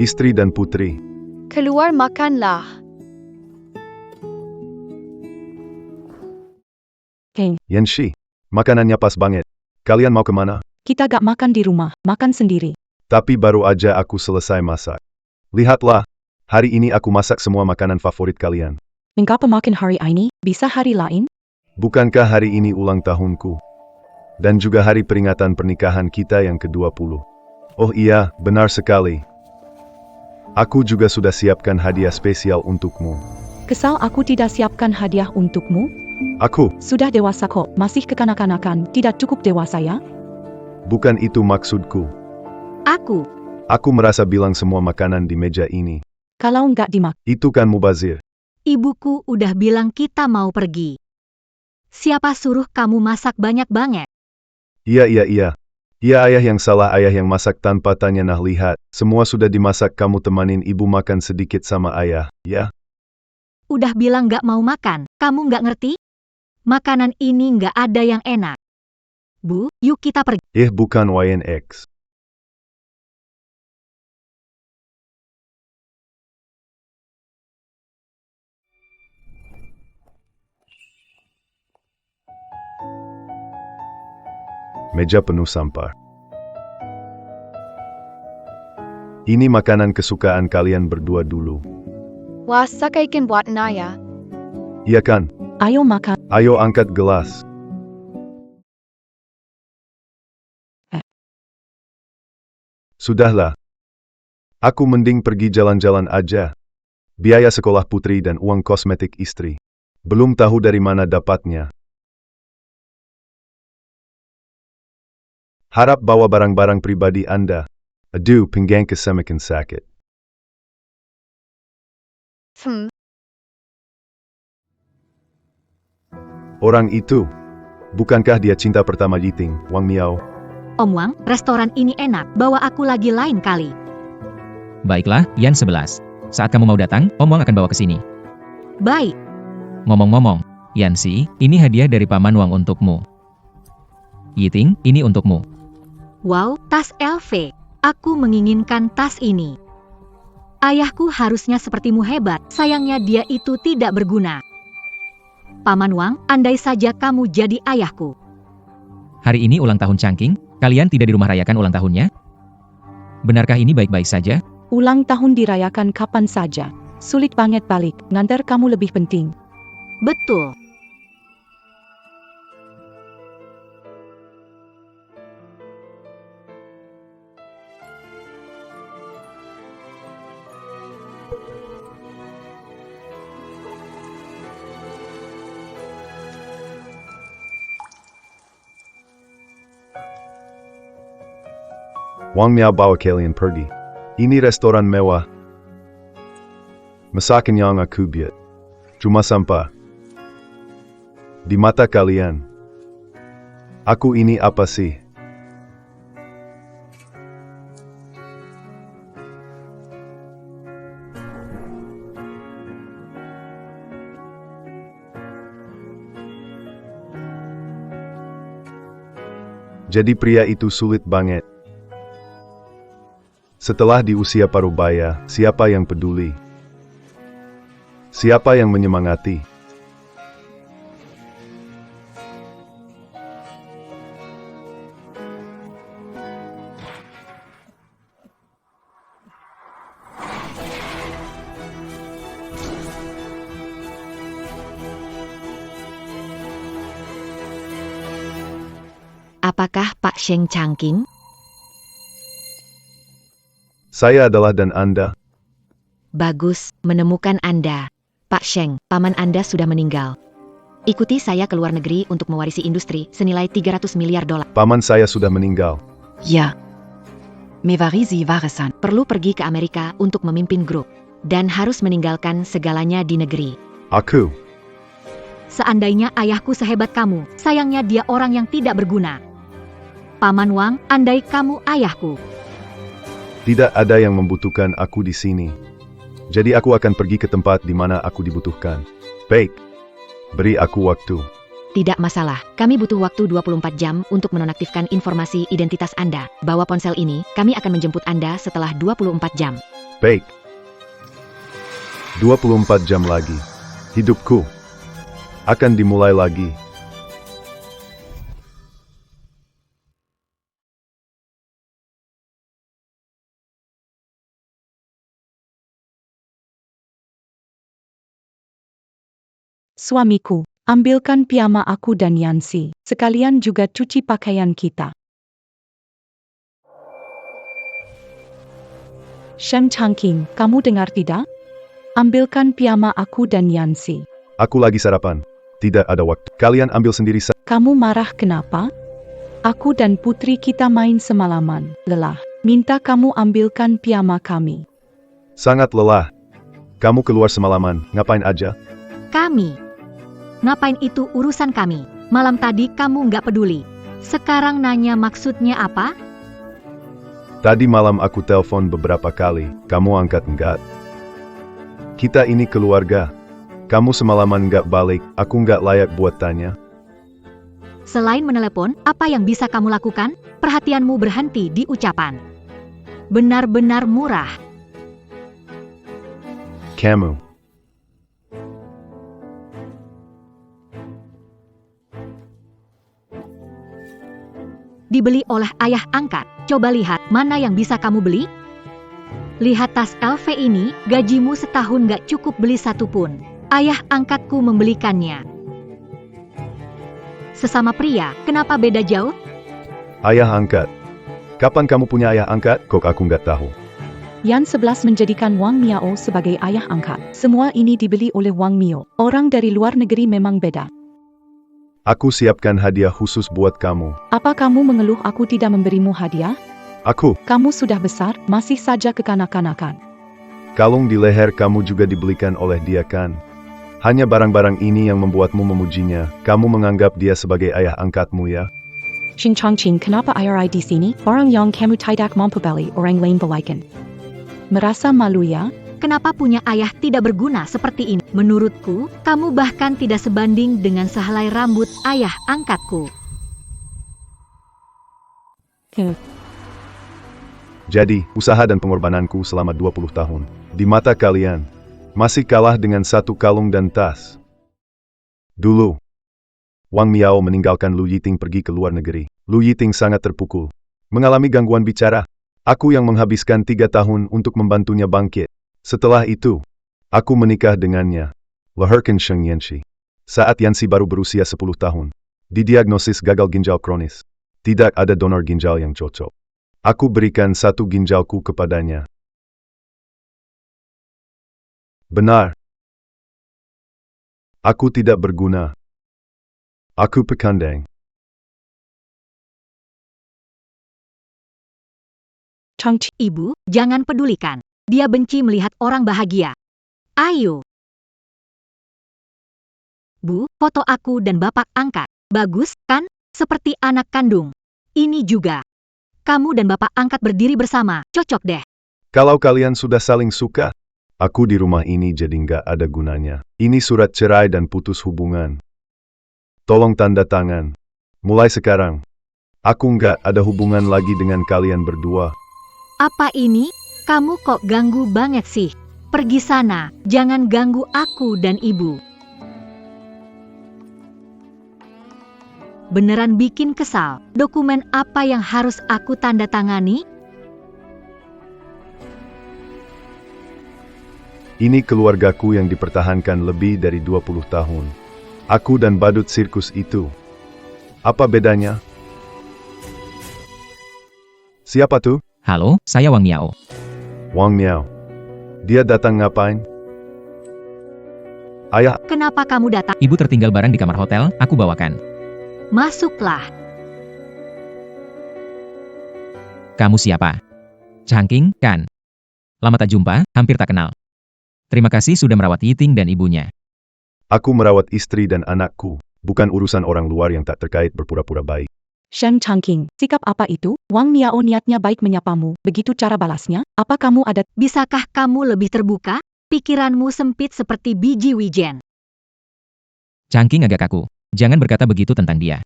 Istri dan putri. Keluar makanlah. Yanshi, makanannya pas banget. Kalian mau kemana? Kita gak makan di rumah, makan sendiri. Tapi baru aja aku selesai masak. Lihatlah, hari ini aku masak semua makanan favorit kalian. Mengapa makan hari ini, bisa hari lain? Bukankah hari ini ulang tahunku? Dan juga hari peringatan pernikahan kita yang ke-20. Oh iya, benar sekali. Aku juga sudah siapkan hadiah spesial untukmu. Kesal aku tidak siapkan hadiah untukmu? Aku, Sudah dewasa kok, masih kekanak-kanakan, tidak cukup dewasa ya? bukan itu maksudku. Aku. Aku merasa bilang semua makanan di meja ini. Kalau nggak dimakan, Itu kan mubazir. Ibuku udah bilang kita mau pergi. Siapa suruh kamu masak banyak-banyak? Iya. Iya ayah yang salah, ayah yang masak tanpa tanya. Nah lihat, semua sudah dimasak, kamu temanin ibu makan sedikit sama ayah, ya? Udah bilang gak mau makan, kamu gak ngerti? Makanan ini gak ada yang enak. Bu, yuk kita pergi. Bukan YNX. Meja penuh sampah. Ini makanan kesukaan kalian berdua dulu. Wah, sakaikan buat Naya. Iya kan? ayo makan. Ayo angkat gelas. Sudahlah. Aku mending pergi jalan-jalan aja. Biaya sekolah putri dan uang kosmetik istri. Belum tahu dari mana dapatnya. Harap bawa barang-barang pribadi Anda. Aduh, pinggang semakin sakit. Orang itu, bukankah dia cinta pertama Yiting, Wang Miao? Om Wang, restoran ini enak, bawa aku lagi lain kali. Baiklah, Yan 11. Saat kamu mau datang, Om Wang akan bawa ke sini. Baik, Ngomong-ngomong, Yansi, ini hadiah dari Paman Wang untukmu. Yiting, ini untukmu. wow, tas LV. Aku menginginkan tas ini. Ayahku harusnya sepertimu hebat, sayangnya dia itu tidak berguna. Paman Wang, andai saja kamu jadi ayahku. Hari ini ulang tahun Changking, kalian tidak di rumah rayakan ulang tahunnya? Benarkah ini baik-baik saja? Ulang tahun dirayakan kapan saja. Sulit banget balik, ngantar kamu lebih penting. Betul. Wang Miao bawa kalian pergi. Ini restoran mewah. Masakan yang aku buat. Cuma sampah. Di mata kalian. Aku ini apa sih? Jadi pria itu sulit banget. Setelah di usia parubaya, siapa yang peduli? Siapa yang menyemangati? Apakah Pak Sheng Changking? Saya adalah dan Anda. Bagus, menemukan Anda. Pak Sheng, paman Anda sudah meninggal. Ikuti saya ke luar negeri untuk mewarisi industri senilai 300 miliar dolar. Paman saya sudah meninggal. Ya. Mewarisi warisan. Perlu pergi ke Amerika untuk memimpin grup. Dan harus meninggalkan segalanya di negeri. Aku. Seandainya ayahku sehebat kamu, sayangnya dia orang yang tidak berguna. Paman Wang, andai kamu ayahku. Tidak ada yang membutuhkan aku di sini. Jadi aku akan pergi ke tempat di mana aku dibutuhkan. Baik. Beri aku waktu. Tidak masalah, kami butuh waktu 24 jam untuk menonaktifkan informasi identitas Anda. Bawa ponsel ini, kami akan menjemput Anda setelah 24 jam. Baik. 24 jam lagi. Hidupku akan dimulai lagi. Suamiku, ambilkan piyama aku dan Yancy. Sekalian juga cuci pakaian kita. Shen Changqing, kamu dengar tidak? Ambilkan piyama aku dan Yancy. Aku lagi sarapan. Tidak ada waktu. Kalian ambil sendiri saja. Kamu marah kenapa? Aku dan putri kita main semalaman. Lelah. Minta kamu ambilkan piyama kami. Sangat lelah. Kamu keluar semalaman. Ngapain aja? Kami. Ngapain itu urusan kami? Malam tadi kamu nggak peduli. Sekarang nanya maksudnya apa? Tadi malam aku telepon beberapa kali. Kamu angkat enggak? Kita ini keluarga. Kamu semalaman nggak balik. Aku nggak layak buat tanya. Selain menelepon, apa yang bisa kamu lakukan? Perhatianmu berhenti di ucapan. Benar-benar murah. Kamu. Dibeli oleh ayah angkat. Coba lihat, mana yang bisa kamu beli? Lihat tas LV ini, gajimu setahun gak cukup beli satu pun. Ayah angkatku membelikannya. Sesama pria, kenapa beda jauh? Ayah angkat. Kapan kamu punya ayah angkat? Kok aku nggak tahu. Yan 11 menjadikan Wang Miao sebagai ayah angkat. Semua ini dibeli oleh Wang Mio. Orang dari luar negeri memang beda. Aku siapkan hadiah khusus buat kamu. Apa kamu mengeluh aku tidak memberimu hadiah? Aku. Kamu sudah besar, masih saja kekanak-kanakan. Kalung di leher kamu juga dibelikan oleh dia kan? Hanya barang-barang ini yang membuatmu memujinya. Kamu menganggap dia sebagai ayah angkatmu ya? Xing Changqing, kenapa IRI di sini? Orang yang kamu tidak mampu beli, orang lain belikan. Merasa malu ya? Kenapa punya ayah tidak berguna seperti ini? Menurutku, kamu bahkan tidak sebanding dengan sehelai rambut ayah angkatku. Jadi, usaha dan pengorbananku selama 20 tahun. Di mata kalian, masih kalah dengan satu kalung dan tas. Dulu, Wang Miao meninggalkan Lu Yiting pergi ke luar negeri. Lu Yiting sangat terpukul. Mengalami gangguan bicara. Aku yang menghabiskan 3 tahun untuk membantunya bangkit. Setelah itu, aku menikah dengannya. Lahirkan Sheng Yanxi. Saat Yanxi baru berusia 10 tahun. Didiagnosis gagal ginjal kronis. Tidak ada donor ginjal yang cocok. Aku berikan 1 ginjalku kepadanya. Benar. Aku tidak berguna. Aku pekandang. Changqing, Ibu, jangan pedulikan. Dia benci melihat orang bahagia. Ayo. Bu, foto aku dan bapak angkat. Bagus, kan? Seperti anak kandung. Ini juga. Kamu dan bapak angkat berdiri bersama. Cocok deh. Kalau kalian sudah saling suka, aku di rumah ini jadi nggak ada gunanya. Ini surat cerai dan putus hubungan. Tolong tanda tangan. Mulai sekarang, aku nggak ada hubungan lagi dengan kalian berdua. Apa ini? Kamu kok ganggu banget sih? Pergi sana, jangan ganggu aku dan ibu. Beneran bikin kesal. Dokumen apa yang harus aku tanda tangani? Ini keluargaku yang dipertahankan lebih dari 20 tahun. Aku dan badut sirkus itu. Apa bedanya? Siapa tuh? Halo, saya Wang Miao. Wang Miao. Dia datang ngapain? Ayah, Kenapa kamu datang? Ibu tertinggal barang di kamar hotel, aku bawakan. Masuklah. Kamu siapa? Changqing, kan? Lama tak jumpa, hampir tak kenal. Terima kasih sudah merawat Yiting dan ibunya. aku merawat istri dan anakku. Bukan urusan orang luar yang tak terkait berpura-pura baik. Shen Changqing, sikap apa itu? Wang Miao niatnya baik menyapamu, begitu cara balasnya? Apa kamu ada? Bisakah kamu lebih terbuka? Pikiranmu sempit seperti biji wijen. Changqing agak kaku. Jangan berkata begitu tentang dia.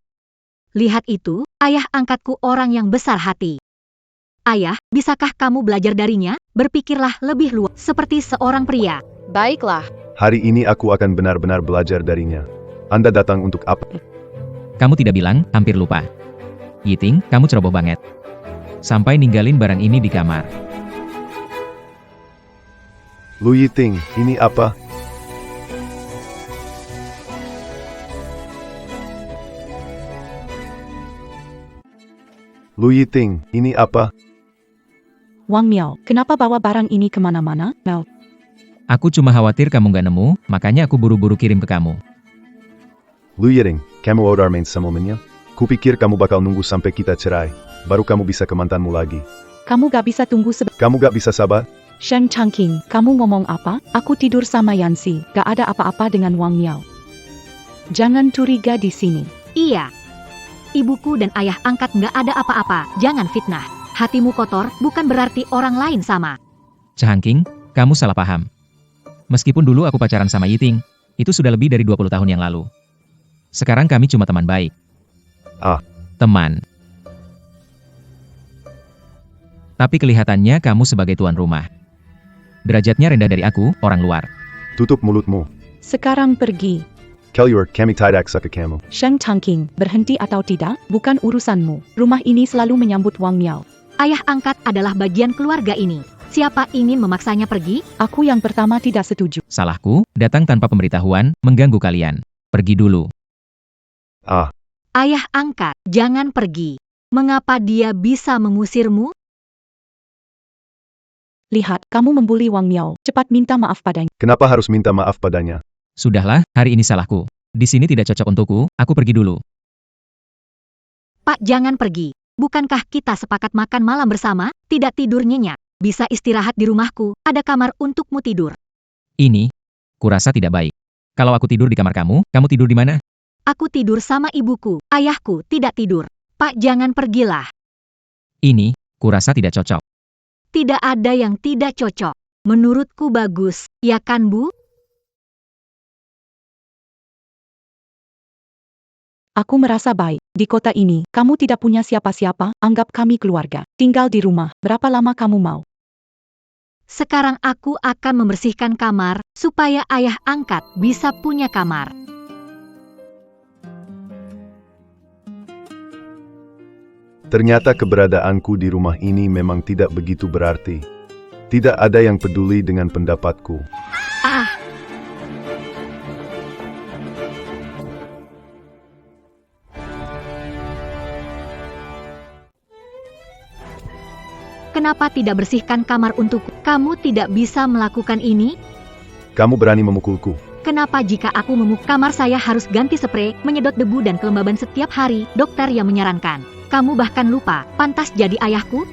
Lihat itu, ayah angkatku orang yang besar hati. Ayah, bisakah kamu belajar darinya? Berpikirlah lebih luas, seperti seorang pria. Baiklah. Hari ini aku akan benar-benar belajar darinya. Anda datang untuk apa? Kamu tidak bilang, hampir lupa. Yiting, kamu ceroboh banget. Sampai ninggalin barang ini di kamar. Lu Yiting, ini apa? Lu Yiting, ini apa? Wang Miao, kenapa bawa barang ini kemana-mana? Mel, Aku cuma khawatir kamu nggak nemu, makanya aku buru-buru kirim ke kamu. Lu Yiting, kamu udah main sama momennya? Kupikir kamu bakal nunggu sampai kita cerai, baru kamu bisa ke mantanmu lagi. kamu gak bisa tunggu Kamu gak bisa sabar? Shen Changqing, kamu ngomong apa? Aku tidur sama Yanxi, gak ada apa-apa dengan Wang Miao. Jangan curiga di sini. Iya. Ibuku dan ayah angkat nggak ada apa-apa, jangan fitnah. Hatimu kotor, bukan berarti orang lain sama. Changqing, kamu salah paham. Meskipun dulu aku pacaran sama Yiting, itu sudah lebih dari 20 tahun yang lalu. Sekarang kami cuma teman baik. Ah. Teman. Tapi kelihatannya kamu sebagai tuan rumah. Derajatnya rendah dari aku, orang luar. Tutup mulutmu. Sekarang pergi. Kaliur, kami tidak suka kamu. Shen Changqing, berhenti atau tidak, bukan urusanmu. Rumah ini selalu menyambut Wang Miao. Ayah angkat adalah bagian keluarga ini. Siapa ingin memaksanya pergi? Aku yang pertama tidak setuju. Salahku, datang tanpa pemberitahuan, mengganggu kalian. Pergi dulu. Ah, Ayah angkat, jangan pergi. Mengapa dia bisa mengusirmu? Lihat, kamu membuli Wang Miao. Cepat minta maaf padanya. kenapa harus minta maaf padanya? Sudahlah, hari ini salahku. Di sini tidak cocok untukku, aku pergi dulu. Pak, jangan pergi. Bukankah kita sepakat makan malam bersama? Tidak tidur nyenyak. Bisa istirahat di rumahku, ada kamar untukmu tidur. Ini, kurasa tidak baik. Kalau aku tidur di kamar kamu, kamu tidur di mana? Aku tidur sama ibuku, ayahku tidak tidur. Pak, jangan pergilah. Ini, kurasa tidak cocok. Tidak ada yang tidak cocok. Menurutku bagus, ya kan Bu? Aku merasa baik. Di kota ini, kamu tidak punya siapa-siapa, anggap kami keluarga. Tinggal di rumah, berapa lama kamu mau? Sekarang aku akan membersihkan kamar, supaya ayah angkat bisa punya kamar. Ternyata keberadaanku di rumah ini memang tidak begitu berarti. Tidak ada yang peduli dengan pendapatku. Ah, kenapa tidak bersihkan kamar untukku? Kamu tidak bisa melakukan ini? Kamu berani memukulku. Kenapa jika aku memuk kamar saya harus ganti spray, menyedot debu dan kelembaban setiap hari? Dokter yang menyarankan. Kamu bahkan lupa, pantas jadi ayahku?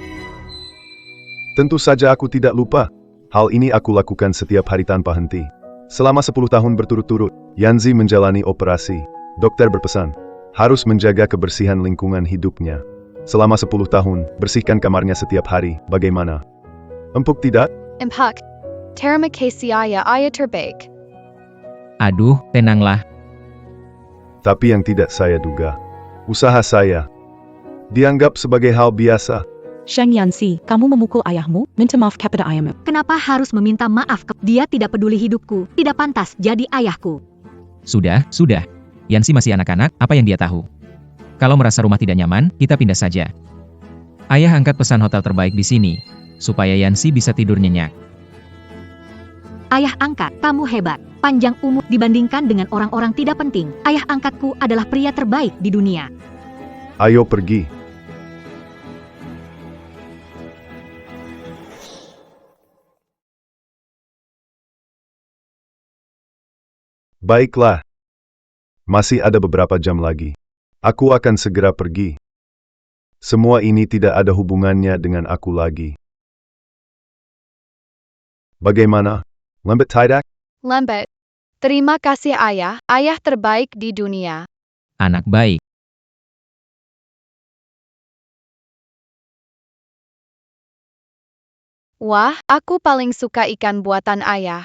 Tentu saja aku tidak lupa. Hal ini aku lakukan setiap hari tanpa henti. Selama 10 tahun berturut-turut, Yanzi menjalani operasi. Dokter berpesan, harus menjaga kebersihan lingkungan hidupnya. Selama 10 tahun, bersihkan kamarnya setiap hari, bagaimana? Empuk tidak? Impak. Terima kasih ayah terbaik. Aduh, tenanglah. Tapi yang tidak saya duga, usaha saya dianggap sebagai hal biasa. Sheng Yanxi, kamu memukul ayahmu, minta maaf kepada ayahmu. Kenapa harus meminta maaf? Dia tidak peduli hidupku, tidak pantas jadi ayahku. Sudah. Yansi masih anak-anak, apa yang dia tahu? Kalau merasa rumah tidak nyaman, kita pindah saja. Ayah angkat pesan hotel terbaik di sini, supaya Yansi bisa tidur nyenyak. Ayah angkat, kamu hebat. Panjang umur dibandingkan dengan orang-orang tidak penting. Ayah angkatku adalah pria terbaik di dunia. Ayo pergi. Baiklah. Masih ada beberapa jam lagi. Aku akan segera pergi. Semua ini tidak ada hubungannya dengan aku lagi. Bagaimana? Lambat tidak? Lambat. Terima kasih ayah terbaik di dunia. Anak baik. Wah, aku paling suka ikan buatan ayah.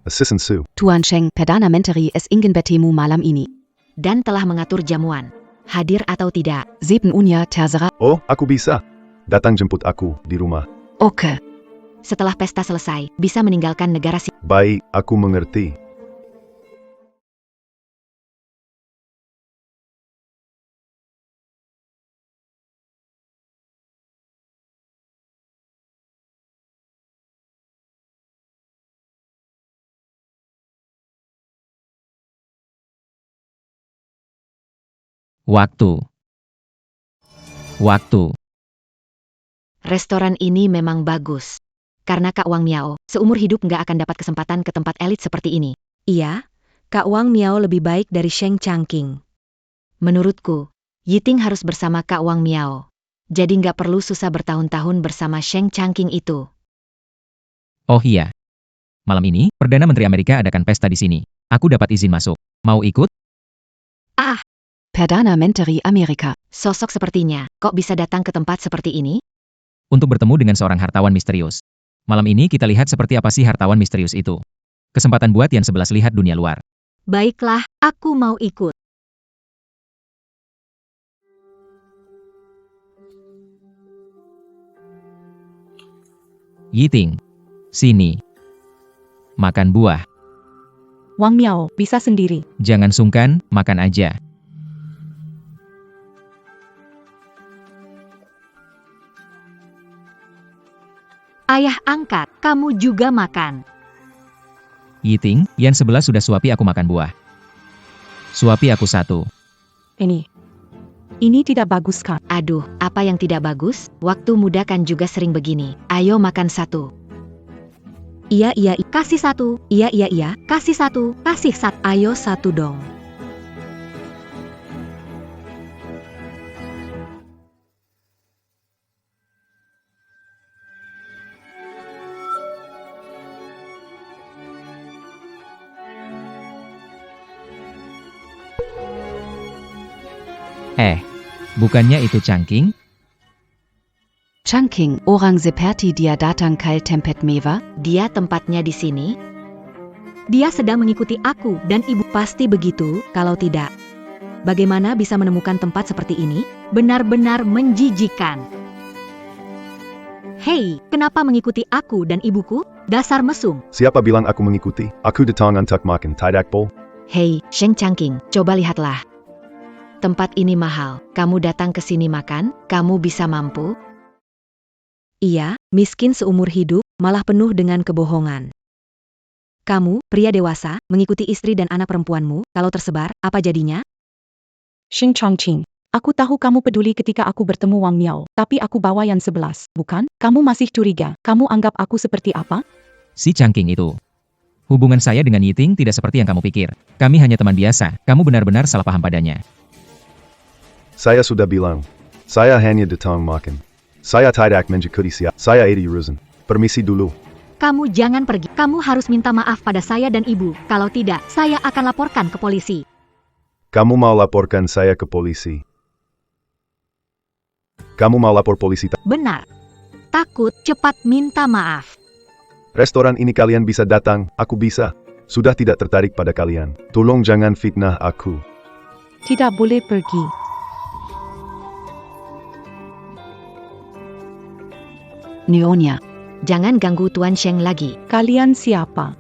Assistant Sue. Tuan Sheng Perdana Menteri es ingin bertemu malam ini. Dan telah mengatur jamuan. Hadir atau tidak? 7 Unya terserah. Oh, aku bisa. Datang jemput aku di rumah. Oke. Setelah pesta selesai, bisa meninggalkan negara Baik, aku mengerti. Waktu. Restoran ini memang bagus. Karena Kak Wang Miao, seumur hidup nggak akan dapat kesempatan ke tempat elit seperti ini. Iya, Kak Wang Miao lebih baik dari Sheng Changqing. Menurutku, Yiting harus bersama Kak Wang Miao. Jadi nggak perlu susah bertahun-tahun bersama Sheng Changqing itu. Oh iya. Malam ini, Perdana Menteri Amerika adakan pesta di sini. Aku dapat izin masuk. Mau ikut? Perdana Menteri Amerika. Sosok sepertinya, kok bisa datang ke tempat seperti ini? Untuk bertemu dengan seorang hartawan misterius. Malam ini kita lihat seperti apa sih hartawan misterius itu. Kesempatan buat yang 11 lihat dunia luar. Baiklah, aku mau ikut. Yiting. Sini. Makan buah. Wang Miao bisa sendiri. Jangan sungkan, makan aja. Ayah angkat, kamu juga makan. Yiting, yang 11 sudah suapi aku makan buah. Suapi aku 1. Ini tidak bagus kan? Aduh, apa yang tidak bagus? Waktu muda kan juga sering begini. Ayo makan 1. Iya, kasih 1. Iya, kasih 1. Kasih 1. Ayo 1 dong. Bukannya itu Changqing? Changqing orang seperti dia datang ke tempat mewah. Dia tempatnya di sini. Dia sedang mengikuti aku dan ibu. Pasti begitu, kalau tidak. Bagaimana bisa menemukan tempat seperti ini? Benar-benar menjijikan. Hei, kenapa mengikuti aku dan ibuku? Dasar mesum. Siapa bilang aku mengikuti? Aku datang untuk makan tidak bol. Hei, Sheng Changqing, coba lihatlah. Tempat ini mahal. Kamu datang ke sini makan, kamu bisa mampu? Iya, miskin seumur hidup, malah penuh dengan kebohongan. Kamu, pria dewasa, mengikuti istri dan anak perempuanmu, kalau tersebar, apa jadinya? Sheng Changqing. Aku tahu kamu peduli ketika aku bertemu Wang Miao, tapi aku bawa yang 11, bukan? Kamu masih curiga, kamu anggap aku seperti apa? Si Changqing itu. Hubungan saya dengan Yiting tidak seperti yang kamu pikir. Kami hanya teman biasa, kamu benar-benar salah paham padanya. Saya sudah bilang. Saya hanya datang makan. Saya tidak mengikuti siapa. Saya ada urusan. Permisi dulu. Kamu jangan pergi. Kamu harus minta maaf pada saya dan ibu. Kalau tidak, saya akan laporkan ke polisi. Kamu mau laporkan saya ke polisi? Kamu mau lapor polisi? Benar. Takut, cepat minta maaf. Restoran ini kalian bisa datang, aku bisa. Sudah tidak tertarik pada kalian. Tolong jangan fitnah aku. Tidak boleh pergi. Nyonya, Jangan ganggu Tuan Sheng lagi. kalian siapa?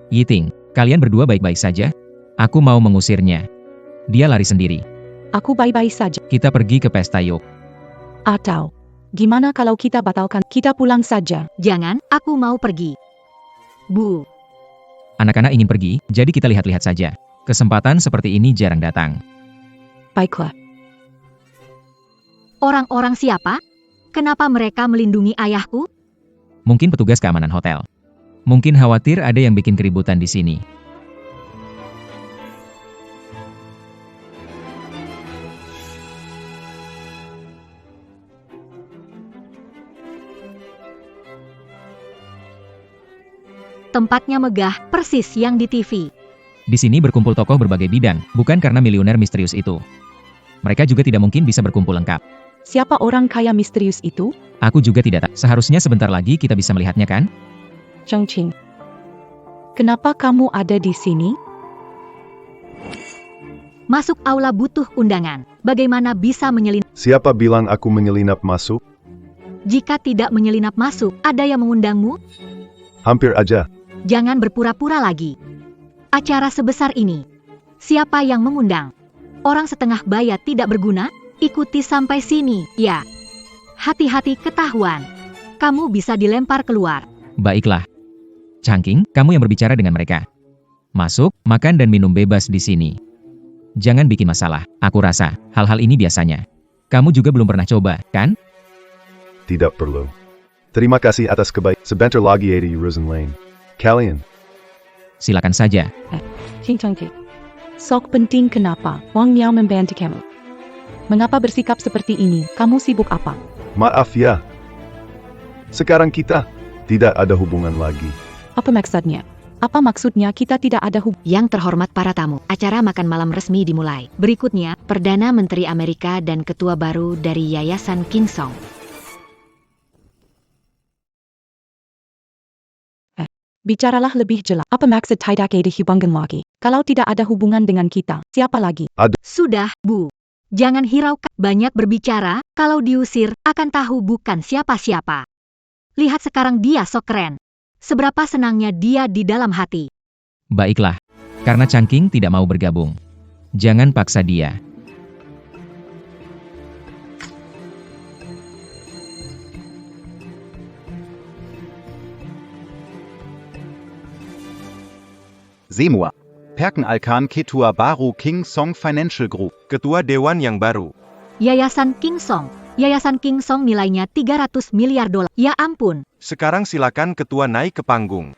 Yiting, kalian berdua baik-baik saja? Aku mau mengusirnya. Dia lari sendiri. Aku baik-baik saja. Kita pergi ke pesta yuk. Atau, gimana kalau kita batalkan, kita pulang saja? Jangan, aku mau pergi. Bu. Anak-anak ingin pergi, jadi kita lihat-lihat saja. Kesempatan seperti ini jarang datang. Baiklah. Orang-orang siapa? Kenapa mereka melindungi ayahku? Mungkin petugas keamanan hotel. Mungkin khawatir ada yang bikin keributan di sini. Tempatnya megah, persis yang di TV. Di sini berkumpul tokoh berbagai bidang, bukan karena miliuner misterius itu. Mereka juga tidak mungkin bisa berkumpul lengkap. Siapa orang kaya misterius itu? Aku juga tidak tahu. Seharusnya sebentar lagi kita bisa melihatnya kan? Chongqing. Kenapa kamu ada di sini? Masuk aula butuh undangan. Bagaimana bisa menyelinap? Siapa bilang aku menyelinap masuk? Jika tidak menyelinap masuk, ada yang mengundangmu? Hampir aja. Jangan berpura-pura lagi. Acara sebesar ini, siapa yang mengundang? Orang setengah bayar tidak berguna? Ikuti sampai sini, ya. Hati-hati ketahuan. Kamu bisa dilempar keluar. Baiklah. Changqing, kamu yang berbicara dengan mereka. Masuk, makan dan minum bebas di sini. Jangan bikin masalah. Aku rasa, hal-hal ini biasanya. Kamu juga belum pernah coba, kan? Tidak perlu. Terima kasih atas kebaikan. Sebentar lagi ada urusan lain. Kalian. Silakan saja. Chongqing. Sok penting kenapa Wang Miao membantu kamu? Mengapa bersikap seperti ini? Kamu sibuk apa? Maaf ya. Sekarang kita tidak ada hubungan lagi. Apa maksudnya? Apa maksudnya kita tidak ada hubungan? Yang terhormat para tamu, acara makan malam resmi dimulai. Berikutnya, Perdana Menteri Amerika dan Ketua baru dari Yayasan King Song. Bicaralah lebih jelas. Apa maksud tidak ada hubungan lagi? Kalau tidak ada hubungan dengan kita, siapa lagi? Sudah, Bu. Jangan hiraukan. Banyak berbicara, kalau diusir, akan tahu bukan siapa-siapa. Lihat sekarang dia sok keren. Seberapa senangnya dia di dalam hati. Baiklah. Karena Changqing tidak mau bergabung. Jangan paksa dia. Semua. Perken Alkan Ketua Baru King Song Financial Group. Ketua Dewan yang baru. Yayasan King Song. Yayasan King Song nilainya 300 miliar dolar. Ya ampun. Sekarang silakan ketua naik ke panggung.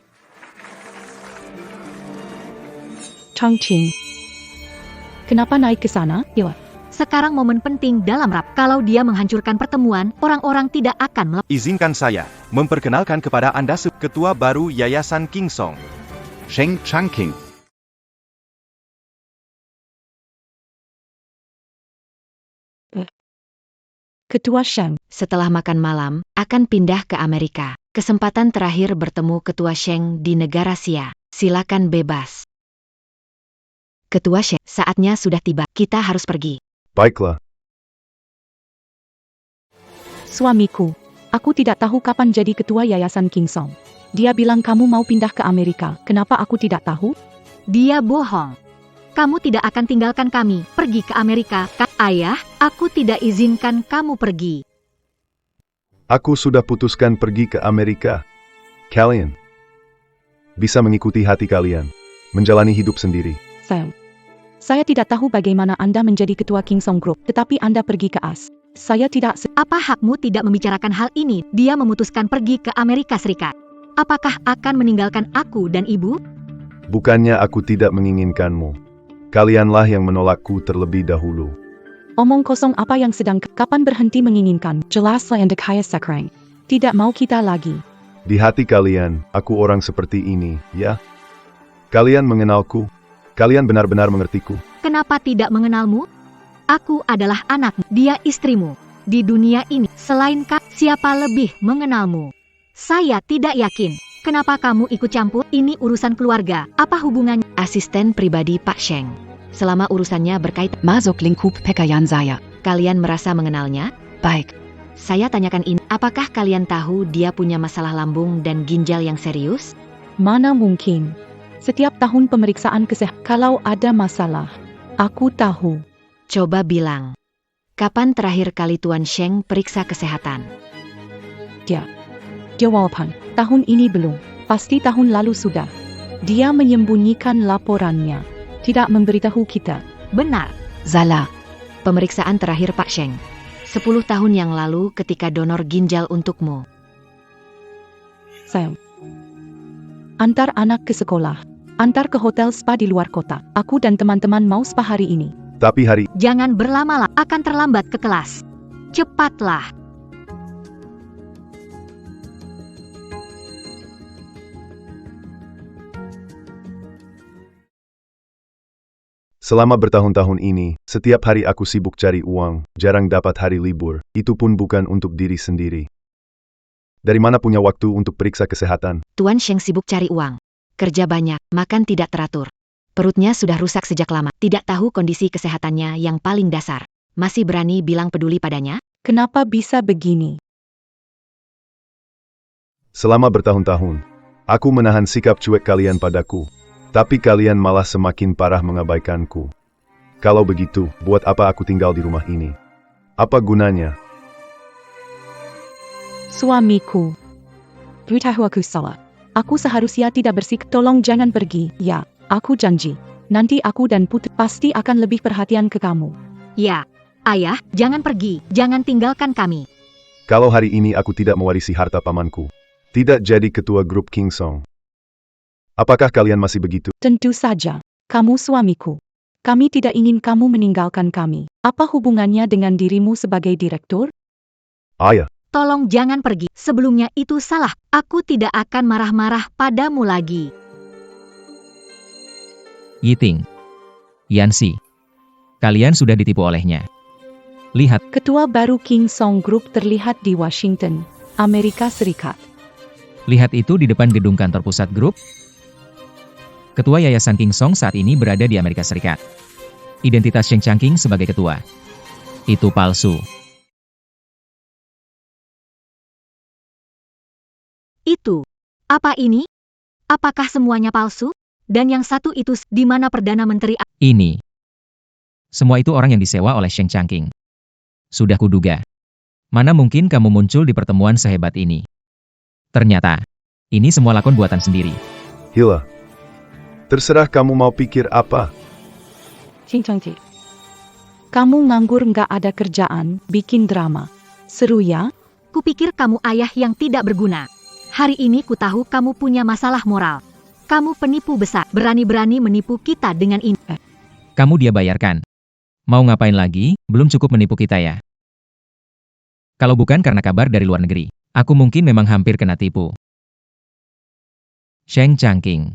Chongqing. Kenapa naik ke sana? Dewa. Sekarang momen penting dalam rap. Kalau dia menghancurkan pertemuan, orang-orang tidak akan melepas. Izinkan saya memperkenalkan kepada Anda ketua baru Yayasan King Song. Sheng Changqing. Ketua Sheng. Setelah makan malam, akan pindah ke Amerika. Kesempatan terakhir bertemu Ketua Sheng di negara Xia. Silakan bebas. Ketua Sheng, saatnya sudah tiba. Kita harus pergi. Baiklah. Suamiku. Aku tidak tahu kapan jadi ketua Yayasan King Song. Dia bilang kamu mau pindah ke Amerika. Kenapa aku tidak tahu? Dia bohong. Kamu tidak akan tinggalkan kami, pergi ke Amerika. Ayah, aku tidak izinkan kamu pergi. Aku sudah putuskan pergi ke Amerika. Kalian bisa mengikuti hati kalian, menjalani hidup sendiri. Saya tidak tahu bagaimana Anda menjadi ketua King Song Group, tetapi Anda pergi ke AS. Saya tidak. Apa hakmu tidak membicarakan hal ini? Dia memutuskan pergi ke Amerika Serikat. Apakah akan meninggalkan aku dan ibu? Bukannya aku tidak menginginkanmu. Kalianlah yang menolakku terlebih dahulu. Omong kosong apa yang sedang kapan berhenti menginginkan? Jelaslah Anda kaya sekarang. Tidak mau kita lagi. Di hati kalian, aku orang seperti ini, ya? Kalian mengenalku. Kalian benar-benar mengertiku. Kenapa tidak mengenalmu? Aku adalah anakmu, dia istrimu. Di dunia ini, selain siapa lebih mengenalmu? Saya tidak yakin. Kenapa kamu ikut campur? Ini urusan keluarga. Apa hubungannya? Asisten pribadi Pak Sheng. Selama urusannya berkaitan Masuk lingkup pekerjaan saya. kalian merasa mengenalnya? Baik. Saya tanyakan ini, apakah kalian tahu dia punya masalah lambung dan ginjal yang serius? Mana mungkin? Setiap tahun pemeriksaan kesehatan. Kalau ada masalah, aku tahu. Coba bilang. Kapan terakhir kali Tuan Sheng periksa kesehatan? Jawaban, tahun ini belum. Pasti tahun lalu sudah. Dia menyembunyikan laporannya. Tidak memberitahu kita. Benar. Salah. Pemeriksaan terakhir Pak Sheng. 10 tahun yang lalu ketika donor ginjal untukmu. Saya antar anak ke sekolah. Antar ke hotel spa di luar kota. Aku dan teman-teman mau spa hari ini. Tapi hari Jangan berlama-lama, akan terlambat ke kelas. Cepatlah. Selama bertahun-tahun ini, setiap hari aku sibuk cari uang, jarang dapat hari libur, itu pun bukan untuk diri sendiri. Dari mana punya waktu untuk periksa kesehatan? Tuan Sheng sibuk cari uang. Kerja banyak, makan tidak teratur. Perutnya sudah rusak sejak lama. Tidak tahu kondisi kesehatannya yang paling dasar. Masih berani bilang peduli padanya? Kenapa bisa begini? Selama bertahun-tahun, aku menahan sikap cuek kalian padaku. Tapi kalian malah semakin parah mengabaikanku. Kalau begitu, buat apa aku tinggal di rumah ini? Apa gunanya? Suamiku. Beritahu aku salah. Aku seharusnya tidak bersikap. Tolong jangan pergi. Ya, aku janji. Nanti aku dan Putri pasti akan lebih perhatian ke kamu. Ya, ayah, jangan pergi. Jangan tinggalkan kami. Kalau hari ini aku tidak mewarisi harta pamanku, tidak jadi ketua grup King Song. Apakah kalian masih begitu? Tentu saja. Kamu suamiku. Kami tidak ingin kamu meninggalkan kami. Apa hubungannya dengan dirimu sebagai direktur? Ayah, Tolong jangan pergi. Sebelumnya itu salah. Aku tidak akan marah-marah padamu lagi. Yiting. Yanxi. Kalian sudah ditipu olehnya. Lihat, Ketua baru King Song Group terlihat di Washington, Amerika Serikat. lihat itu di depan gedung kantor pusat grup. Ketua Yayasan King Song saat ini berada di Amerika Serikat. Identitas Sheng Changqing sebagai ketua. Itu palsu. Itu. Apa ini? Apakah semuanya palsu? Dan yang satu itu di mana Perdana Menteri? Ini. Semua itu orang yang disewa oleh Sheng Changqing. Sudah kuduga. Mana mungkin kamu muncul di pertemuan sehebat ini? Ternyata, ini semua lakon buatan sendiri. Hila. Terserah kamu mau pikir apa. Cincangci. Kamu nganggur nggak ada kerjaan, bikin drama. Seru ya? Kupikir kamu ayah yang tidak berguna. Hari ini ku tahu kamu punya masalah moral. Kamu penipu besar, berani-berani menipu kita dengan ini. Kamu dia bayarkan. Mau ngapain lagi, belum cukup menipu kita ya? Kalau bukan karena kabar dari luar negeri, aku mungkin memang hampir kena tipu. Sheng Changqing.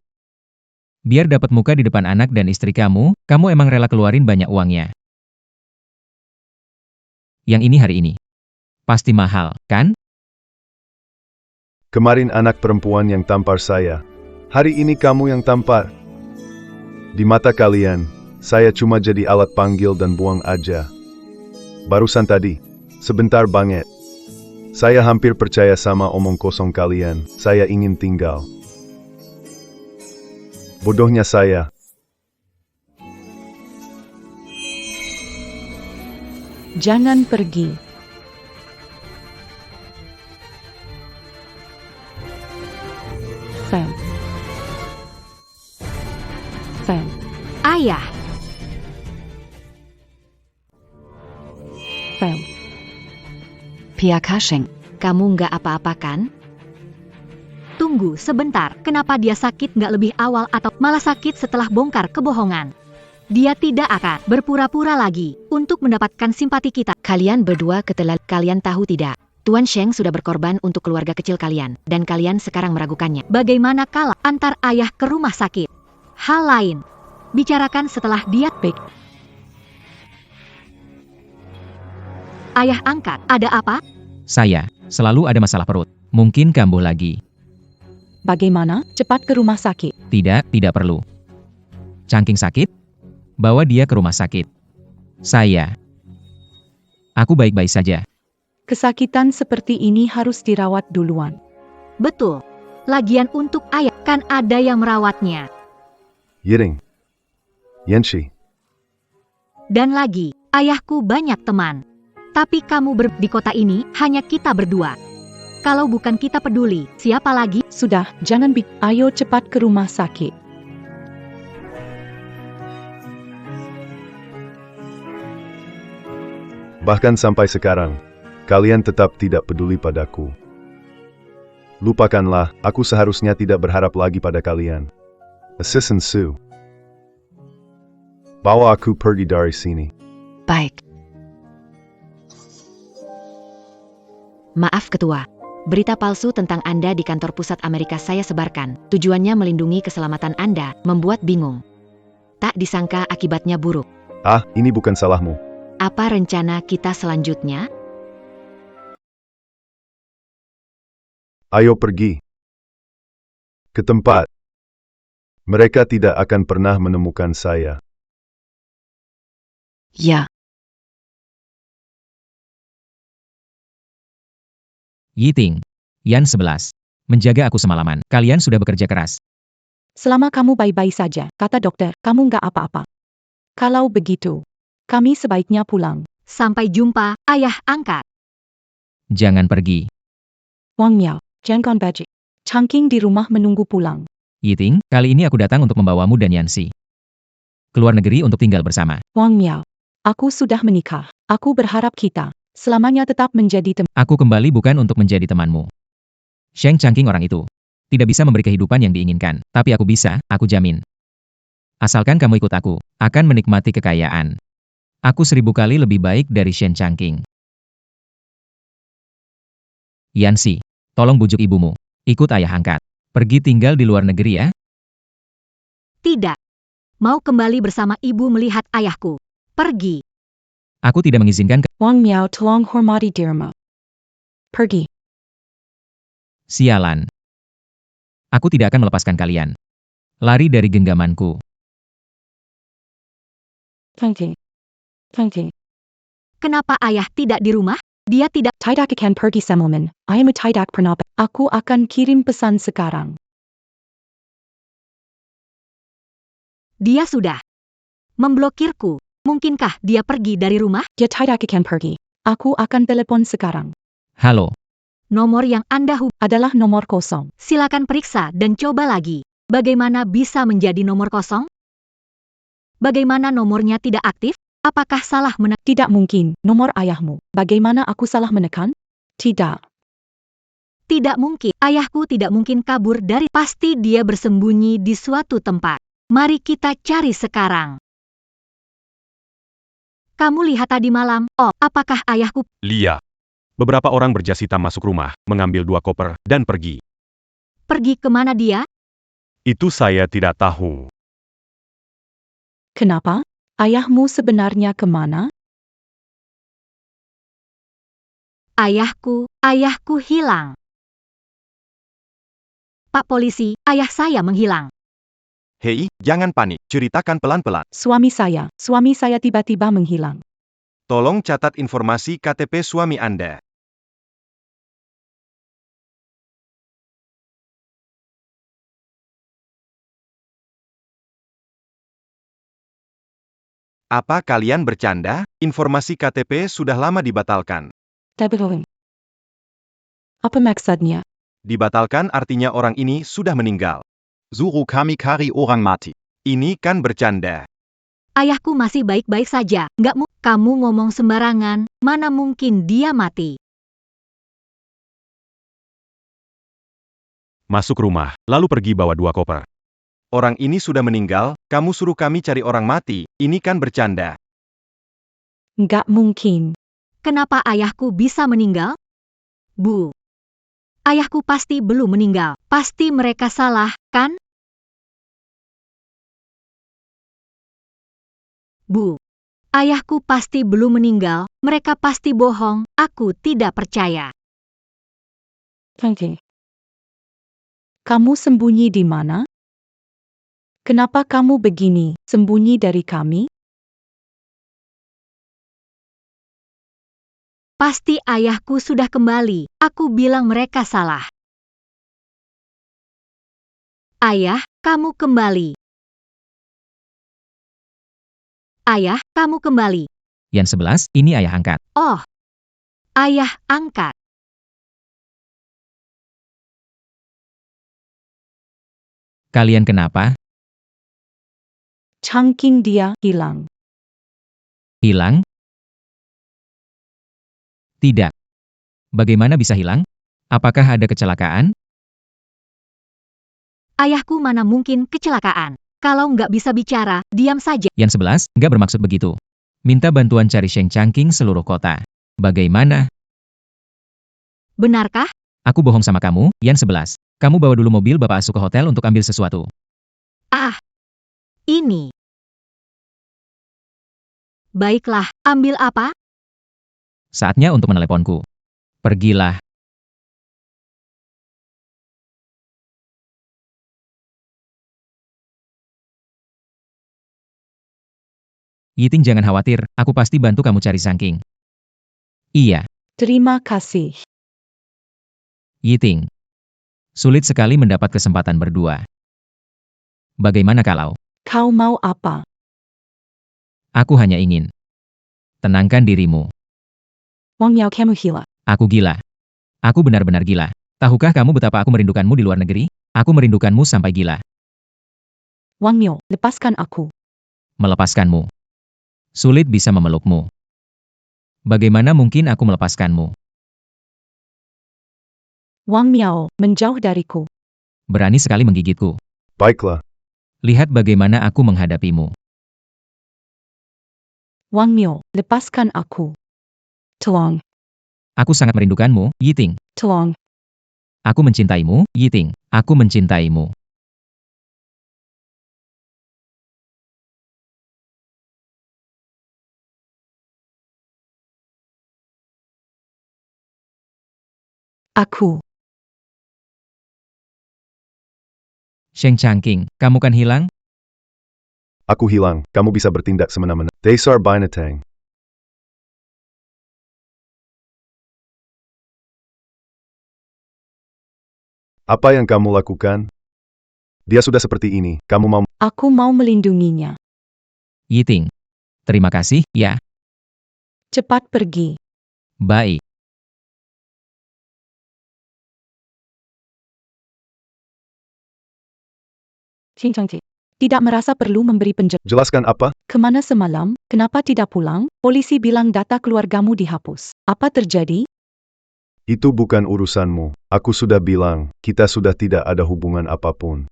Biar dapat muka di depan anak dan istri kamu emang rela keluarin banyak uangnya. Yang ini hari ini. Pasti mahal, kan? Kemarin anak perempuan yang tampar saya. Hari ini kamu yang tampar. Di mata kalian, saya cuma jadi alat panggil dan buang aja. Barusan tadi, sebentar banget. Saya hampir percaya sama omong kosong kalian. Saya ingin tinggal. Bodohnya saya. Jangan pergi. Sam. Sam. Ayah, Sam. PAK Sheng. kamu nggak apa-apa kan? Tunggu sebentar, kenapa dia sakit nggak lebih awal atau malah sakit setelah bongkar kebohongan? Dia tidak akan berpura-pura lagi untuk mendapatkan simpati kita. Kalian berdua kalian tahu tidak? Tuan Sheng sudah berkorban untuk keluarga kecil kalian, dan kalian sekarang meragukannya. Bagaimana kalau antar ayah ke rumah sakit? Hal lain, bicarakan setelah dia baik. Ayah angkat, ada apa? Saya, selalu ada masalah perut. Mungkin kambuh lagi. Bagaimana? Cepat ke rumah sakit. Tidak perlu. Changqing sakit? Bawa dia ke rumah sakit. Aku baik-baik saja. Kesakitan seperti ini harus dirawat duluan. Betul. Lagian untuk ayah, kan ada yang merawatnya. Yiring. Yanxi. Dan lagi, ayahku banyak teman. Tapi kamu di kota ini, hanya kita berdua. Kalau bukan kita peduli, siapa lagi? Sudah, jangan ayo cepat ke rumah sakit. Bahkan sampai sekarang, kalian tetap tidak peduli padaku. Lupakanlah, aku seharusnya tidak berharap lagi pada kalian. Assistant Sue. Bawa aku pergi dari sini. Baik. Maaf Ketua. Berita palsu tentang Anda di kantor pusat Amerika saya sebarkan. Tujuannya melindungi keselamatan Anda, membuat bingung. Tak disangka akibatnya buruk. Ah, ini bukan salahmu. Apa rencana kita selanjutnya? Ayo pergi ke tempat. Mereka tidak akan pernah menemukan saya. Ja. Yiting. Yan 11. Menjaga aku semalaman. Kalian sudah bekerja keras. Selama kamu baik-baik saja, kata dokter, kamu nggak apa-apa. Kalau begitu, kami sebaiknya pulang. Sampai jumpa, ayah angkat. Jangan pergi. Wang Miao, Janggon Baji. Changqing di rumah menunggu pulang. Yiting, kali ini aku datang untuk membawamu dan Yanxi keluar negeri untuk tinggal bersama. Wang Miao, aku sudah menikah. Aku berharap kita selamanya tetap menjadi teman. Aku kembali bukan untuk menjadi temanmu. Sheng Changqing orang itu tidak bisa memberi kehidupan yang diinginkan, tapi aku bisa, aku jamin. Asalkan kamu ikut aku, akan menikmati kekayaan. Aku 1000 kali lebih baik dari Shen Changqing. Yanxi, tolong bujuk ibumu. Ikut ayah angkat. Pergi tinggal di luar negeri ya. Tidak. Mau kembali bersama ibu melihat ayahku. Pergi. Aku tidak mengizinkan Wang Miao tolong hormati dirimu. Pergi. Sialan. Aku tidak akan melepaskan kalian. Lari dari genggamanku. Changqing. Changqing. Kenapa ayah tidak di rumah? Dia tidak. Tidak akan pergi semalaman. Ayahmu tidak pernah. Aku akan kirim pesan sekarang. Dia sudah memblokirku. Mungkinkah dia pergi dari rumah? Dia tidak akan pergi. Aku akan telepon sekarang. Halo. Nomor yang Anda Adalah nomor kosong. silakan periksa dan coba lagi. Bagaimana bisa menjadi nomor kosong? Bagaimana nomornya tidak aktif? Apakah salah menekan? Tidak mungkin, nomor ayahmu. Bagaimana aku salah menekan? Tidak. Tidak mungkin. Ayahku tidak mungkin kabur dari. Pasti dia bersembunyi di suatu tempat. Mari kita cari sekarang. Kamu lihat tadi malam, oh, apakah ayahku? Lia. Beberapa orang berjas hitam masuk rumah, mengambil 2 koper, dan pergi. Pergi kemana dia? Itu saya tidak tahu. Kenapa? Ayahmu sebenarnya kemana? Ayahku hilang. Pak polisi, ayah saya menghilang. Hei, jangan panik, ceritakan pelan-pelan. Suami saya tiba-tiba menghilang. Tolong catat informasi KTP suami Anda. Apa kalian bercanda? Informasi KTP sudah lama dibatalkan. Tapi apa maksudnya? Dibatalkan artinya orang ini sudah meninggal. Zuru kami kari orang mati. Ini kan bercanda. Ayahku masih baik-baik saja. Kamu ngomong sembarangan. Mana mungkin dia mati? Masuk rumah, lalu pergi bawa 2 koper. Orang ini sudah meninggal, kamu suruh kami cari orang mati. Ini kan bercanda. Nggak mungkin. Kenapa ayahku bisa meninggal? Bu. Ayahku pasti belum meninggal. Pasti mereka salah, kan? Bu. Ayahku pasti belum meninggal. Mereka pasti bohong. Aku tidak percaya. Changqing. Kamu sembunyi di mana? Kenapa kamu begini, sembunyi dari kami? Pasti ayahku sudah kembali. Aku bilang mereka salah. Ayah, kamu kembali. Ayah, kamu kembali. Yan 11, ini ayah angkat. Oh. Ayah angkat. Kalian kenapa? Changqing dia hilang. Hilang? Tidak. Bagaimana bisa hilang? Apakah ada kecelakaan? Ayahku mana mungkin kecelakaan. Kalau nggak bisa bicara, diam saja. Yan 11, nggak bermaksud begitu. Minta bantuan cari Sheng Changqing seluruh kota. Bagaimana? Benarkah? Aku bohong sama kamu, Yan 11. Kamu bawa dulu mobil bapak asuh ke hotel untuk ambil sesuatu. Ah. Ini. Baiklah, ambil apa? Saatnya untuk meneleponku. Pergilah. Yiting, jangan khawatir, aku pasti bantu kamu cari Sangking. Iya, Terima kasih. Yiting. Sulit sekali mendapat kesempatan berdua. Bagaimana kalau Kau mau apa? aku hanya ingin tenangkan dirimu. Wang Miao, kamu gila. Aku gila. Aku benar-benar gila. Tahukah kamu betapa aku merindukanmu di luar negeri? Aku merindukanmu sampai gila. Wang Miao, lepaskan aku. Melepaskanmu. Sulit bisa memelukmu. Bagaimana mungkin aku melepaskanmu? Wang Miao, menjauh dariku. Berani sekali menggigitku. Baiklah, Lihat bagaimana aku menghadapimu. Wang Miao, lepaskan aku. Tolong, Aku sangat merindukanmu, Yiting. tolong. Aku mencintaimu, Yiting. Aku mencintaimu. Aku. Sheng Changqing, kamu kan hilang? aku hilang, kamu bisa bertindak semena-mena. Dasar binatang. Apa yang kamu lakukan? Dia sudah seperti ini, kamu mau... Aku mau melindunginya. Yiting. Terima kasih, ya. Cepat pergi. Baik. Xing Changqi. Tidak merasa perlu memberi penjelasan. Jelaskan apa? Kemana semalam? Kenapa tidak pulang? Polisi bilang data keluargamu dihapus. Apa terjadi? Itu bukan urusanmu. Aku sudah bilang, kita sudah tidak ada hubungan apapun.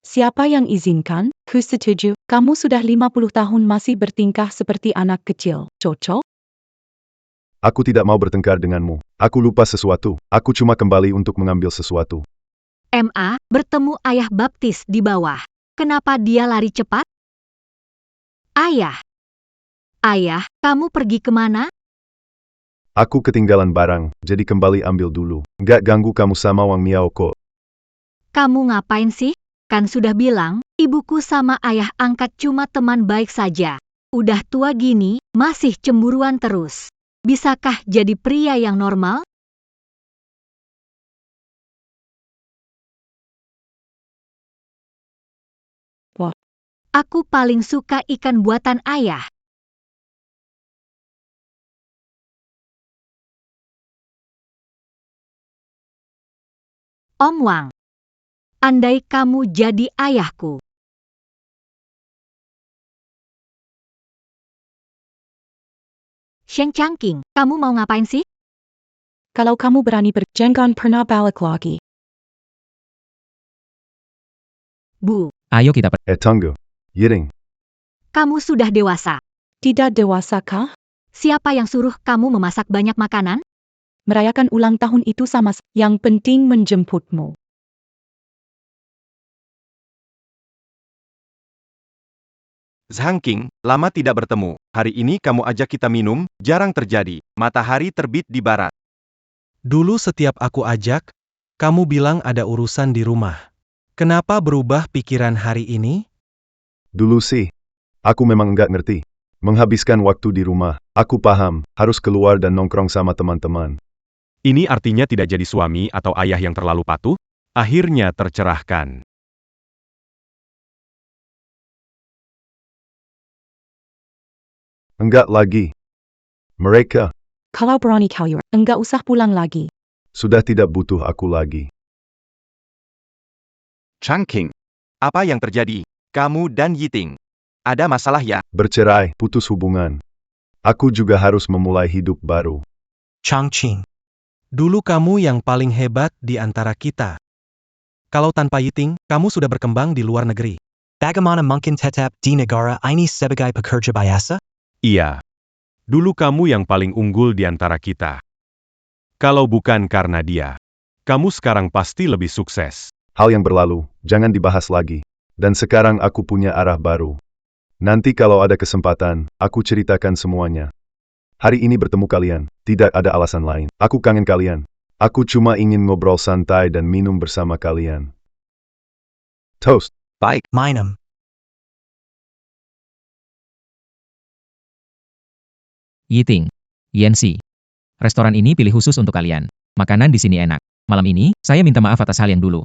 Siapa yang izinkan? Ku setuju. Kamu sudah 50 tahun masih bertingkah seperti anak kecil. Cocok? Aku tidak mau bertengkar denganmu. Aku lupa sesuatu. Aku cuma kembali untuk mengambil sesuatu. MA bertemu ayah baptis di bawah. Kenapa dia lari cepat? Ayah. Ayah, kamu pergi kemana? Aku ketinggalan barang, jadi kembali ambil dulu. Nggak ganggu kamu sama Wang Miao kok. Kamu ngapain sih? Kan sudah bilang, ibuku sama ayah angkat cuma teman baik saja. Udah tua gini, masih cemburuan terus. Bisakah jadi pria yang normal? Wah. Aku paling suka ikan buatan ayah. Om Wang. Andai kamu jadi ayahku. Sheng Changqing, kamu mau ngapain sih? Kalau kamu berani jangan pernah balik lagi. Bu, Ayo kita Tunggu. Yiting. kamu sudah dewasa. Tidak dewasakah? Siapa yang suruh kamu memasak banyak makanan? Merayakan ulang tahun itu sama. Yang penting menjemputmu. Zhangking, lama tidak bertemu. Hari ini kamu ajak kita minum, jarang terjadi. Matahari terbit di barat. Dulu setiap aku ajak, kamu bilang ada urusan di rumah. Kenapa berubah pikiran hari ini? Dulu sih. Aku memang nggak ngerti. Menghabiskan waktu di rumah. Aku paham, harus keluar dan nongkrong sama teman-teman. Ini artinya tidak jadi suami atau ayah yang terlalu patuh? Akhirnya tercerahkan. Enggak lagi. Mereka Kalau berani kau enggak usah pulang lagi. sudah tidak butuh aku lagi. Changqing. Apa yang terjadi? Kamu dan Yiting. Ada masalah ya? Bercerai, putus hubungan. Aku juga harus memulai hidup baru. Changqing. Dulu kamu yang paling hebat di antara kita. Kalau tanpa Yiting, kamu sudah berkembang di luar negeri. Bagaimana mungkin tetap di negara ini sebagai pekerja biasa? Iya. Dulu kamu yang paling unggul di antara kita. Kalau bukan karena dia, kamu sekarang pasti lebih sukses. Hal yang berlalu, jangan dibahas lagi. Dan sekarang aku punya arah baru. Nanti kalau ada kesempatan, aku ceritakan semuanya. Hari ini bertemu kalian, tidak ada alasan lain. Aku kangen kalian. Aku cuma ingin ngobrol santai dan minum bersama kalian. Toast. Baik. Meinem. Yiting, Yanxi. Restoran ini pilih khusus untuk kalian. Makanan di sini enak. Malam ini, saya minta maaf atas hal yang dulu.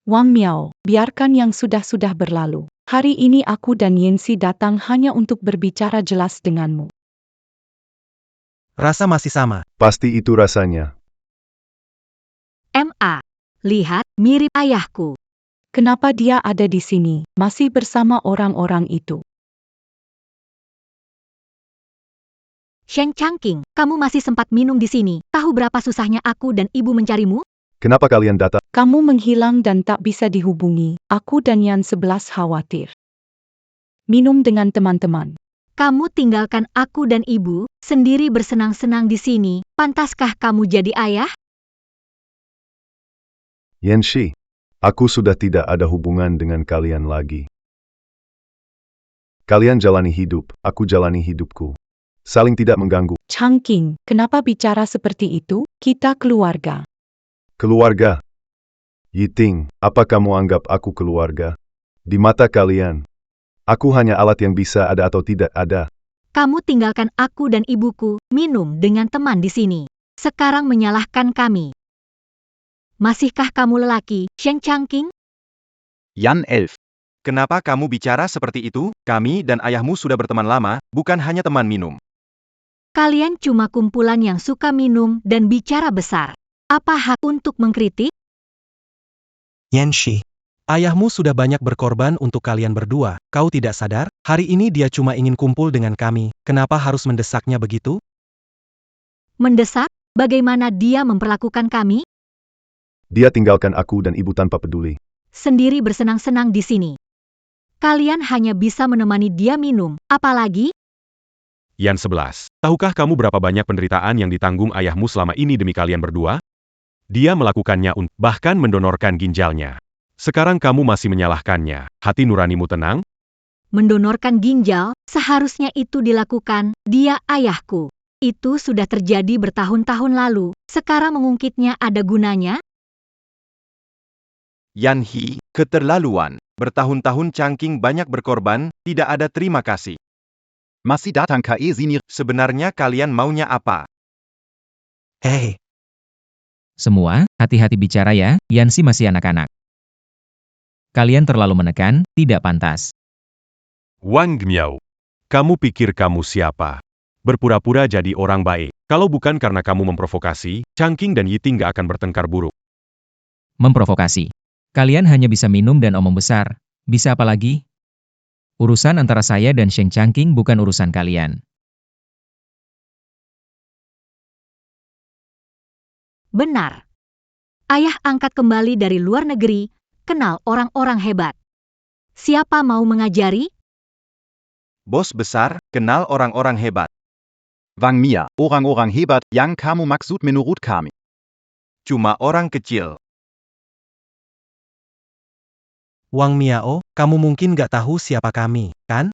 Wang Miao, biarkan yang sudah-sudah berlalu. Hari ini aku dan Yanxi datang hanya untuk berbicara jelas denganmu. Rasa masih sama. Pasti itu rasanya. MA. Lihat, mirip ayahku. Kenapa dia ada di sini, masih bersama orang-orang itu? Sheng Changqing, kamu masih sempat minum di sini. Tahu berapa susahnya aku dan ibu mencarimu? Kenapa kalian datang? Kamu menghilang dan tak bisa dihubungi. Aku dan Yan 11 khawatir. Minum dengan teman-teman. Kamu tinggalkan aku dan ibu, sendiri bersenang-senang di sini. Pantaskah kamu jadi ayah? Yanxi, aku sudah tidak ada hubungan dengan kalian lagi. Kalian jalani hidup, aku jalani hidupku. Saling tidak mengganggu. Changqing, kenapa bicara seperti itu? Kita keluarga. Keluarga. Yiting, apa kamu anggap aku keluarga? Di mata kalian, aku hanya alat yang bisa ada atau tidak ada. Kamu tinggalkan aku dan ibuku, minum dengan teman di sini. Sekarang menyalahkan kami. Masihkah kamu lelaki, Sheng Changqing? Yan 11. Kenapa kamu bicara seperti itu? Kami dan ayahmu sudah berteman lama, bukan hanya teman minum. Kalian cuma kumpulan yang suka minum dan bicara besar. Apa hak untuk mengkritik? Yanxi. Ayahmu sudah banyak berkorban untuk kalian berdua. Kau tidak sadar? Hari ini dia cuma ingin kumpul dengan kami. Kenapa harus mendesaknya begitu? Mendesak? Bagaimana dia memperlakukan kami? Dia tinggalkan aku dan ibu tanpa peduli. Sendiri bersenang-senang di sini. Kalian hanya bisa menemani dia minum, apalagi? Yan 11. Tahukah kamu berapa banyak penderitaan yang ditanggung ayahmu selama ini demi kalian berdua? Dia melakukannya untuk bahkan mendonorkan ginjalnya. Sekarang kamu masih menyalahkannya. Hati nuranimu tenang? Mendonorkan ginjal, seharusnya itu dilakukan, dia ayahku. Itu sudah terjadi bertahun-tahun lalu, sekarang mengungkitnya ada gunanya? Yan He, keterlaluan. Bertahun-tahun Changqing banyak berkorban, tidak ada terima kasih. Masih datang ke sini. Sebenarnya kalian maunya apa? Hei. Semua, hati-hati bicara ya, Yanxi masih anak-anak. Kalian terlalu menekan, tidak pantas. Wang Miao. Kamu pikir kamu siapa? Berpura-pura jadi orang baik. Kalau bukan karena kamu memprovokasi, Changqing dan Yiting gak akan bertengkar buruk. Memprovokasi. Kalian hanya bisa minum dan omong besar. Bisa apa lagi? Urusan antara saya dan Sheng Changqing bukan urusan kalian. Benar. Ayah angkat kembali dari luar negeri, kenal orang-orang hebat. Siapa mau mengajari? Bos besar, kenal orang-orang hebat. Wang Mia, orang-orang hebat yang kamu maksud menurut kami. Cuma orang kecil. Wang Miao, kamu mungkin gak tahu siapa kami, kan?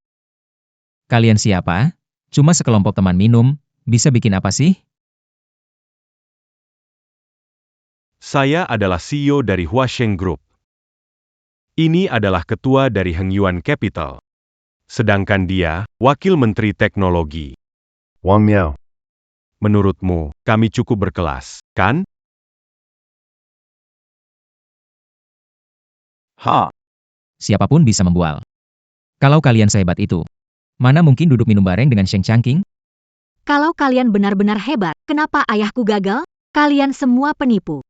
Kalian siapa? Cuma sekelompok teman minum, bisa bikin apa sih? Saya adalah CEO dari Huasheng Group. Ini adalah ketua dari Hengyuan Capital. Sedangkan dia, wakil menteri teknologi. Wang Miao. Menurutmu, kami cukup berkelas, kan? Ha. Siapapun bisa membual. Kalau kalian sehebat itu, mana mungkin duduk minum bareng dengan Sheng Changqing? Kalau kalian benar-benar hebat, kenapa ayahku gagal? Kalian semua penipu.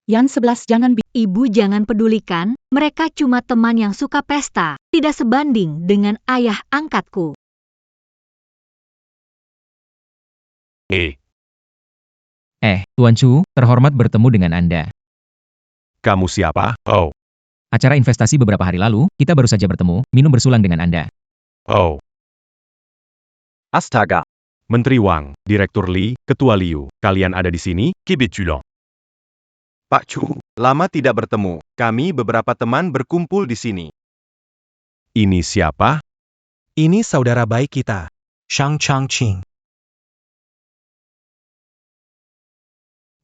Yan 11 jangan Ibu jangan pedulikan, mereka cuma teman yang suka pesta, tidak sebanding dengan ayah angkatku. Tuan Chu, terhormat bertemu dengan Anda. Kamu siapa? Oh. Acara investasi beberapa hari lalu, kita baru saja bertemu, minum bersulang dengan Anda. Oh. Astaga. Menteri Wang, Direktur Li, Ketua Liu, kalian ada di sini? Kibitulong. Pak Chu, lama tidak bertemu. Kami beberapa teman berkumpul di sini. Ini siapa? Ini saudara baik kita. Shang Changqing.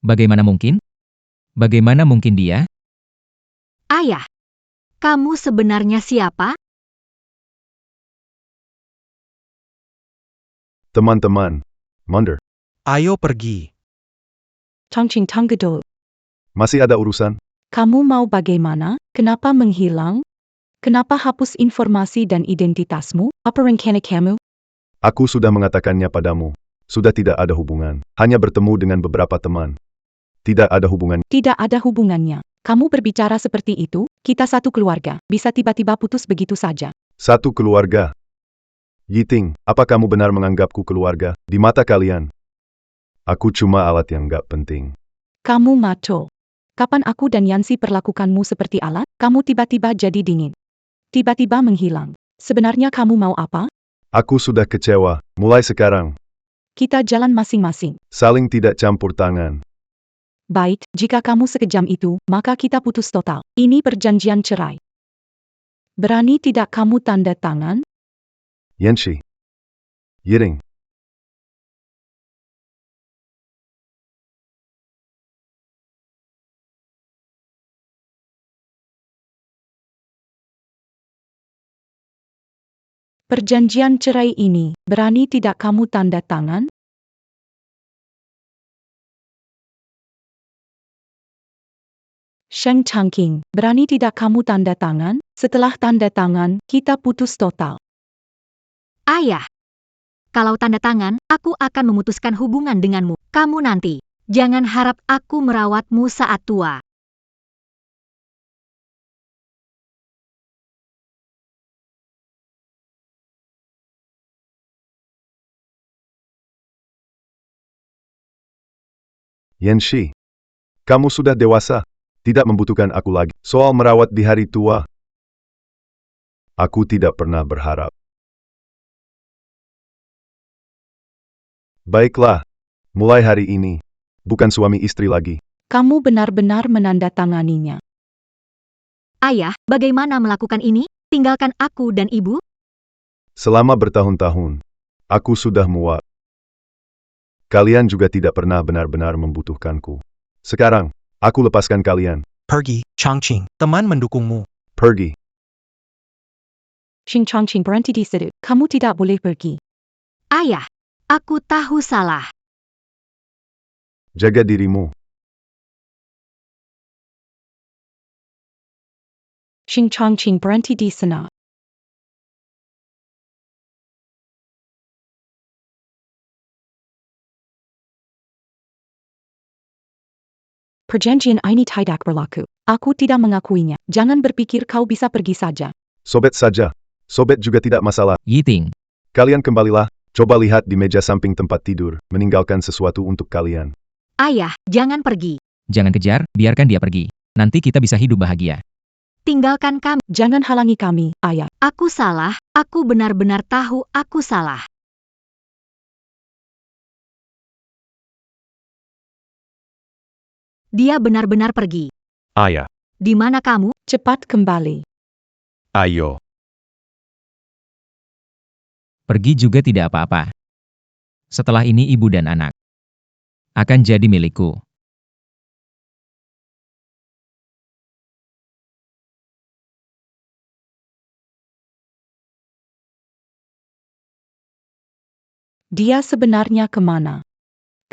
Bagaimana mungkin? Bagaimana mungkin dia? Ayah, kamu sebenarnya siapa? Teman-teman, mundur. Ayo pergi. Changqing Tanggedol. Masih ada urusan? Kamu mau bagaimana? Kenapa menghilang? Kenapa hapus informasi dan identitasmu? Apa rencana kamu? Aku sudah mengatakannya padamu. Sudah tidak ada hubungan. Hanya bertemu dengan beberapa teman. Tidak ada hubungan. Tidak ada hubungannya. Kamu berbicara seperti itu, kita satu keluarga, bisa tiba-tiba putus begitu saja. Satu keluarga. Yiting, apa kamu benar menganggapku keluarga? Di mata kalian, aku cuma alat yang gak penting. Kamu maco. Kapan aku dan Yansi perlakukanmu seperti alat, kamu tiba-tiba jadi dingin. Tiba-tiba menghilang. Sebenarnya kamu mau apa? Aku sudah kecewa. Mulai sekarang, Kita jalan masing-masing. saling tidak campur tangan. Baik, jika kamu sekejam itu, maka kita putus total. Ini perjanjian cerai. Berani tidak kamu tanda tangan? Yanshi. Yiting. Perjanjian cerai ini, berani tidak kamu tanda tangan? Sheng Changqing, berani tidak kamu tanda tangan? Setelah tanda tangan, kita putus total. Ayah, kalau tanda tangan, aku akan memutuskan hubungan denganmu. Kamu nanti, jangan harap aku merawatmu saat tua. Yanshi. Kamu sudah dewasa. Tidak membutuhkan aku lagi. Soal merawat di hari tua, aku tidak pernah berharap. Baiklah. Mulai hari ini, bukan suami istri lagi. Kamu benar-benar menandatanganinya. Ayah, bagaimana melakukan ini? Tinggalkan aku dan ibu? Selama bertahun-tahun, aku sudah muak. Kalian juga tidak pernah benar-benar membutuhkanku. Sekarang, aku lepaskan kalian. Pergi, Changqing. Teman mendukungmu. Pergi. Sheng Changqing berhenti di situ. Kamu tidak boleh pergi. Ayah, aku tahu salah. Jaga dirimu. Sheng Changqing berhenti di sana. Perjanjian ini tidak berlaku. Aku tidak mengakuinya. Jangan berpikir kau bisa pergi saja. Sobet saja. Sobet juga tidak masalah. Yiting, Kalian kembalilah. Coba lihat di meja samping tempat tidur. Meninggalkan sesuatu untuk kalian. Ayah, jangan pergi. jangan kejar, biarkan dia pergi. Nanti kita bisa hidup bahagia. Tinggalkan kami. Jangan halangi kami, ayah. Aku salah. Aku benar-benar tahu aku salah. Dia benar-benar pergi. Ayah, Di mana kamu? Cepat kembali. ayo. Pergi juga tidak apa-apa. Setelah ini ibu dan anak akan jadi milikku. Dia sebenarnya kemana?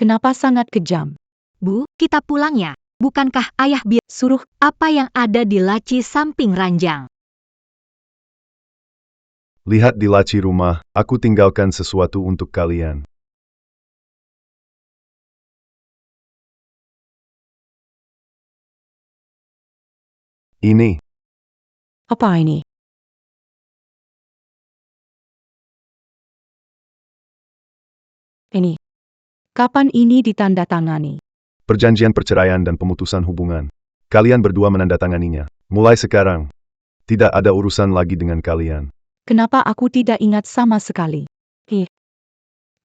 Kenapa sangat kejam? Bu, kita pulang ya. Bukankah ayah Suruh apa yang ada di laci samping ranjang? Lihat di laci rumah, aku tinggalkan sesuatu untuk kalian. Ini, apa ini? Ini. Kapan ini ditandatangani? perjanjian perceraian dan pemutusan hubungan. Kalian berdua menandatanganinya. Mulai sekarang, tidak ada urusan lagi dengan kalian. Kenapa aku tidak ingat sama sekali?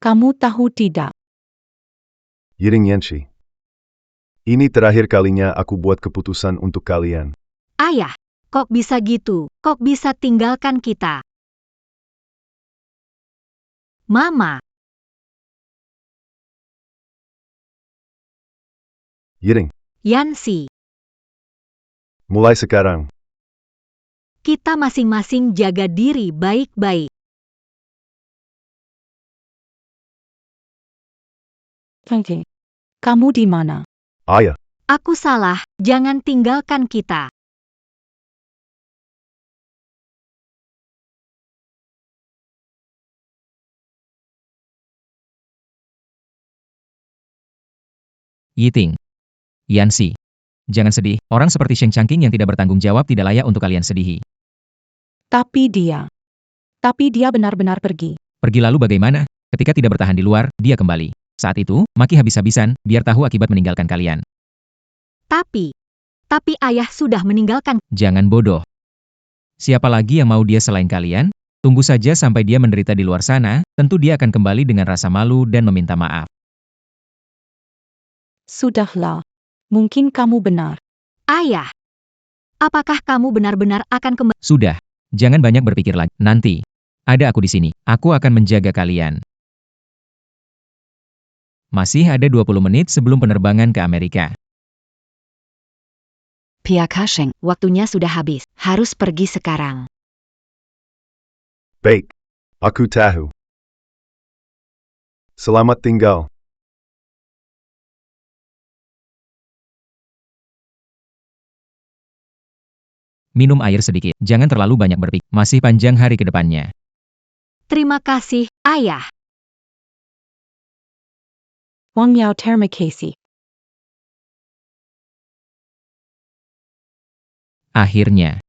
Kamu tahu tidak? Yiring Yanshi. Ini terakhir kalinya aku buat keputusan untuk kalian. Ayah, kok bisa gitu? Kok bisa tinggalkan kita? Mama, Yiring, Yansi, mulai sekarang, kita masing-masing jaga diri baik-baik. Oke. Kamu di mana? ayah, Aku salah, jangan tinggalkan kita. Yiting. Yansi. Jangan sedih, orang seperti Sheng Changqing yang tidak bertanggung jawab tidak layak untuk kalian sedihi. Tapi dia benar-benar pergi. Pergi lalu bagaimana? Ketika tidak bertahan di luar, dia kembali. Saat itu, maki habis-habisan, biar tahu akibat meninggalkan kalian. Tapi ayah sudah meninggalkan. Jangan bodoh. Siapa lagi yang mau dia selain kalian? Tunggu saja sampai dia menderita di luar sana, tentu dia akan kembali dengan rasa malu dan meminta maaf. Sudahlah. Mungkin kamu benar. Ayah, apakah kamu benar-benar akan kembali? Sudah, jangan banyak berpikir lagi. Nanti, ada aku di sini. Aku akan menjaga kalian. Masih ada 20 menit sebelum penerbangan ke Amerika. Piakasheng, Waktunya sudah habis, harus pergi sekarang. baik, aku tahu. Selamat tinggal. Minum air sedikit, jangan terlalu banyak berpikir. Masih panjang hari ke depannya. Terima kasih, ayah. Wang Yao terima kasih. Akhirnya,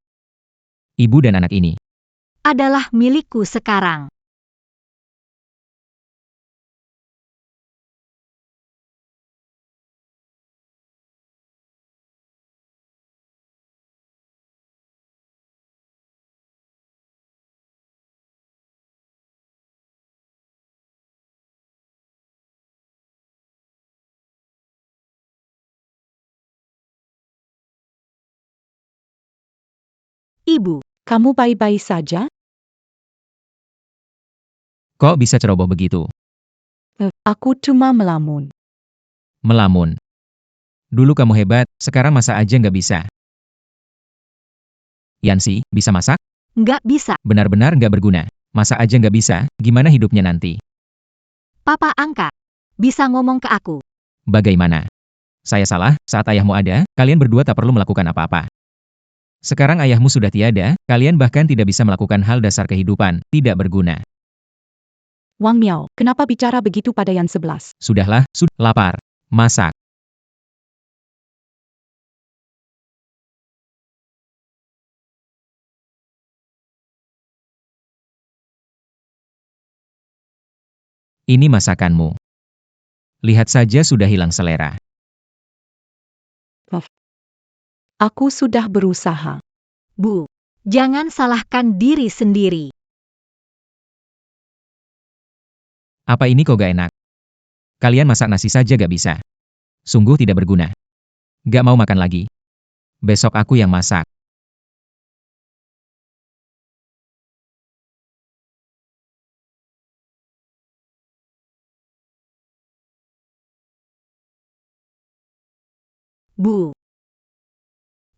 ibu dan anak ini. Adalah milikku sekarang. Ibu, Kamu baik-baik saja? Kok bisa ceroboh begitu? Aku cuma melamun. Melamun. Dulu kamu hebat, sekarang masa aja nggak bisa. Yansi, bisa masak? nggak bisa. Benar-benar nggak berguna. Masa aja nggak bisa, gimana hidupnya nanti? Papa angkat. Bisa ngomong ke aku. Bagaimana? Saya salah, saat ayahmu ada, kalian berdua tak perlu melakukan apa-apa. Sekarang ayahmu sudah tiada, kalian bahkan tidak bisa melakukan hal dasar kehidupan, tidak berguna. Wang Miao, kenapa bicara begitu pada yang 11? Sudahlah, lapar. Masak. Ini masakanmu. Lihat saja sudah hilang selera. Aku sudah berusaha. Bu, jangan salahkan diri sendiri. Apa ini kok gak enak? Kalian masak nasi saja gak bisa. Sungguh tidak berguna. Gak mau makan lagi. Besok aku yang masak. Bu,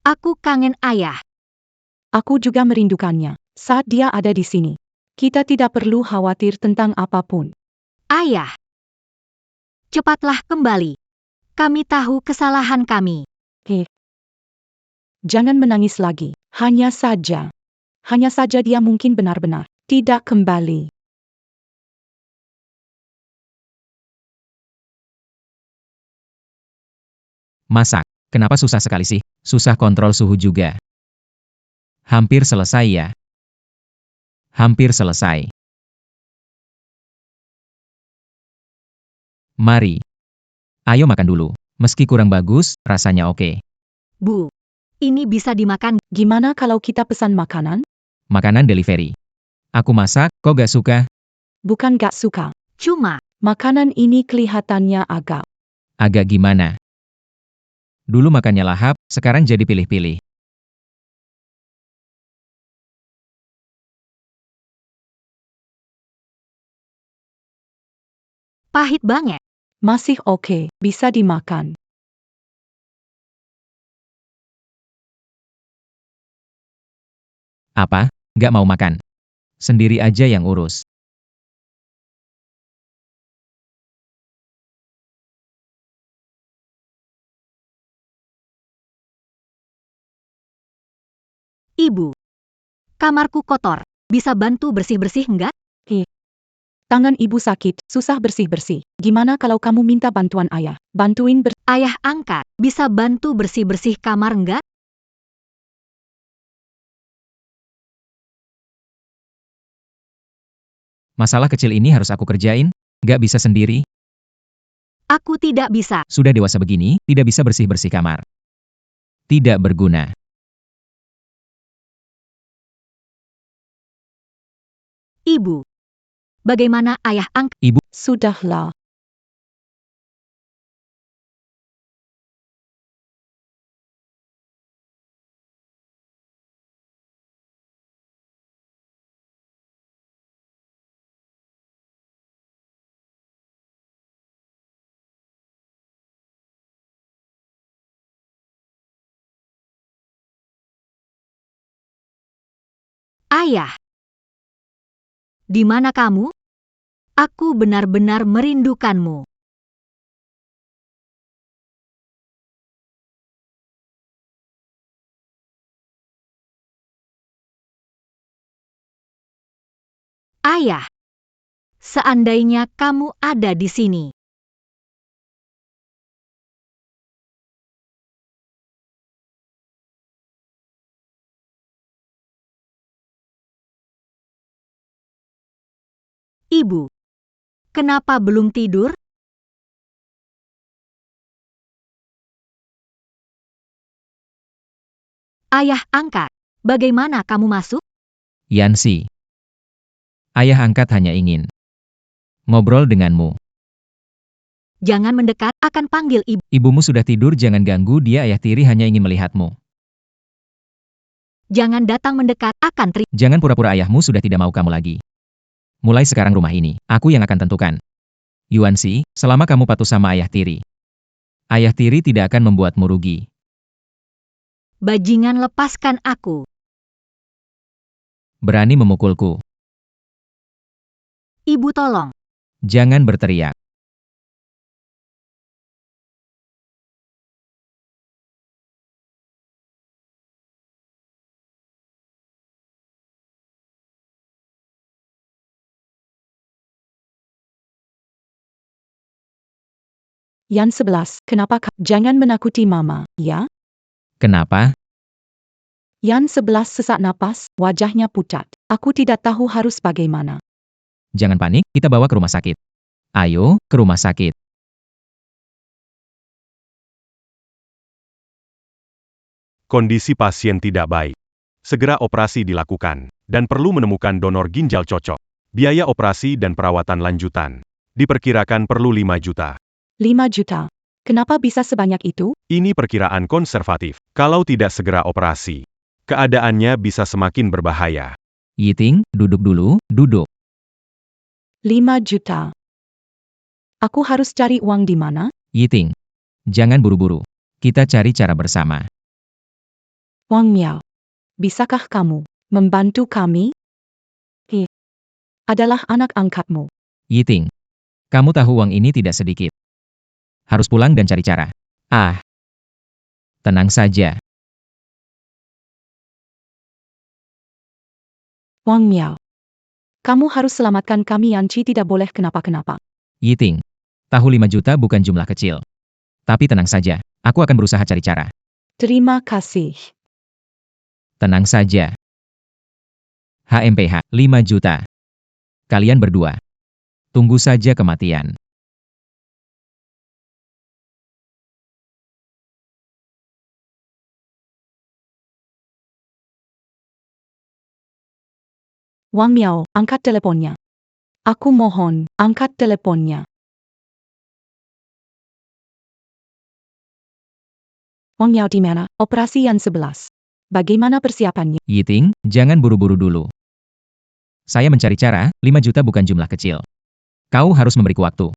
aku kangen ayah. Aku juga merindukannya. Saat dia ada di sini, kita tidak perlu khawatir tentang apapun. Ayah, cepatlah kembali. Kami tahu kesalahan kami. Jangan menangis lagi. Hanya saja dia mungkin benar-benar tidak kembali. Masak. Kenapa susah sekali sih? Susah kontrol suhu juga. Hampir selesai ya. Hampir selesai. Mari. Ayo makan dulu. Meski kurang bagus, rasanya oke. Bu, ini bisa dimakan. Gimana kalau kita pesan makanan? Makanan delivery. Aku masak, kok gak suka? Bukan gak suka. Cuma, Makanan ini kelihatannya agak. Agak gimana? Dulu makannya lahap, sekarang jadi pilih-pilih. Pahit banget. Masih oke, bisa dimakan. Apa? Nggak mau makan? Sendiri aja yang urus. Ibu, kamarku kotor. Bisa bantu bersih-bersih enggak? Tangan ibu sakit, susah bersih-bersih. Gimana kalau kamu minta bantuan ayah? Bantuin Ayah angkat, bisa bantu bersih-bersih kamar enggak? Masalah kecil ini harus aku kerjain? Nggak bisa sendiri? Aku tidak bisa. Sudah dewasa begini, tidak bisa bersih-bersih kamar. Tidak berguna. Ibu, bagaimana ayah angkat? Ibu, Sudahlah. Ayah, di mana kamu? Aku benar-benar merindukanmu. Ayah, seandainya kamu ada di sini. Ibu, kenapa belum tidur? Ayah angkat, bagaimana kamu masuk? Yansi. Ayah angkat hanya ingin ngobrol denganmu. Jangan mendekat, akan panggil ibu. Ibumu sudah tidur, jangan ganggu dia. Ayah tiri hanya ingin melihatmu. Jangan datang mendekat, akan Jangan pura-pura ayahmu sudah tidak mau kamu lagi. Mulai sekarang rumah ini, aku yang akan tentukan. Yuansi, selama kamu patuh sama ayah tiri. Ayah tiri tidak akan membuatmu rugi. Bajingan, lepaskan aku. Berani memukulku. Ibu tolong. Jangan berteriak. Yan 11, kenapa jangan menakuti mama, ya? Kenapa? Yan 11 sesak napas, wajahnya pucat. Aku tidak tahu harus bagaimana. Jangan panik, kita bawa ke rumah sakit. Ayo, ke rumah sakit. Kondisi pasien tidak baik. Segera operasi dilakukan, dan perlu menemukan donor ginjal cocok. Biaya operasi dan perawatan lanjutan diperkirakan perlu 5 juta. 5 juta. Kenapa bisa sebanyak itu? Ini perkiraan konservatif. Kalau tidak segera operasi, keadaannya bisa semakin berbahaya. Yiting, duduk dulu, duduk. 5 juta. Aku harus cari uang di mana? Yiting, jangan buru-buru. Kita cari cara bersama. Wang Miao. Bisakah kamu membantu kami? Adalah anak angkatmu. Yiting, kamu tahu uang ini tidak sedikit. Harus pulang dan cari cara. Tenang saja. Wang Miao. Kamu harus selamatkan kami, Yanci tidak boleh kenapa-kenapa. Yiting, tahu 5 juta bukan jumlah kecil. Tapi tenang saja, aku akan berusaha cari cara. Terima kasih. Tenang saja. HMPH, 5 juta. Kalian berdua. Tunggu saja kematian. Wang Miao, angkat teleponnya. Aku mohon, angkat teleponnya. Wang Miao di mana? Operasi Yan 11. Bagaimana persiapannya? Yiting, jangan buru-buru dulu. Saya mencari cara, 5 juta bukan jumlah kecil. Kau harus memberiku waktu.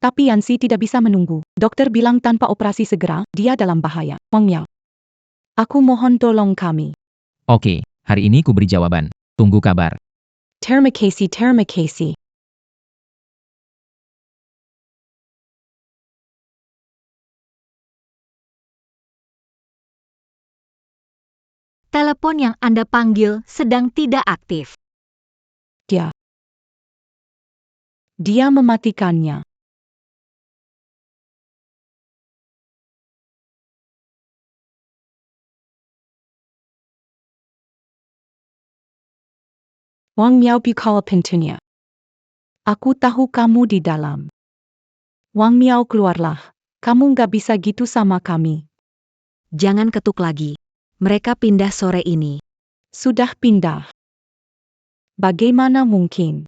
Tapi Yancy tidak bisa menunggu. Dokter bilang tanpa operasi segera, dia dalam bahaya. Wang Miao. Aku mohon tolong kami. Oke, hari ini ku beri jawaban. Tunggu kabar. Terima kasih, terima kasih. Telepon yang Anda panggil sedang tidak aktif. Dia mematikannya. Wang Miao buka pintunya. Aku tahu kamu di dalam. Wang Miao keluarlah. Kamu nggak bisa gitu sama kami. Jangan ketuk lagi. Mereka pindah sore ini. Sudah pindah. Bagaimana mungkin?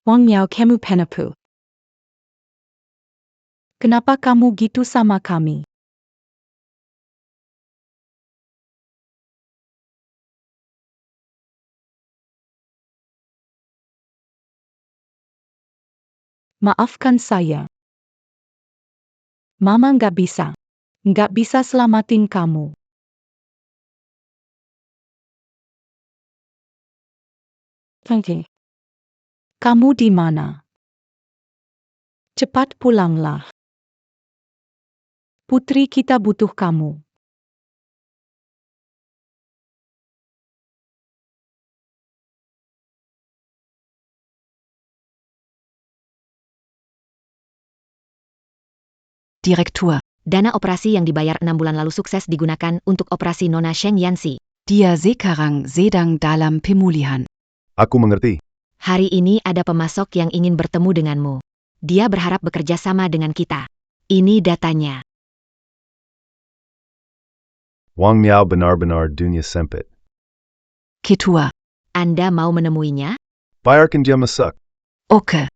Wang Miao, kamu penipu. Kenapa kamu gitu sama kami? Maafkan saya. Mama nggak bisa selamatin kamu. Oke. Kamu di mana? Cepat pulanglah. Putri kita butuh kamu. Direktur. Dana operasi yang dibayar 6 bulan lalu sukses digunakan untuk operasi Nona Sheng Yancy. Dia sekarang sedang dalam pemulihan. Aku mengerti. Hari ini ada pemasok yang ingin bertemu denganmu. Dia berharap bekerja sama dengan kita. Ini datanya. Wang Miao benar-benar dunia sempit. Ketua. Anda mau menemuinya? Biarkan dia masuk. Oke.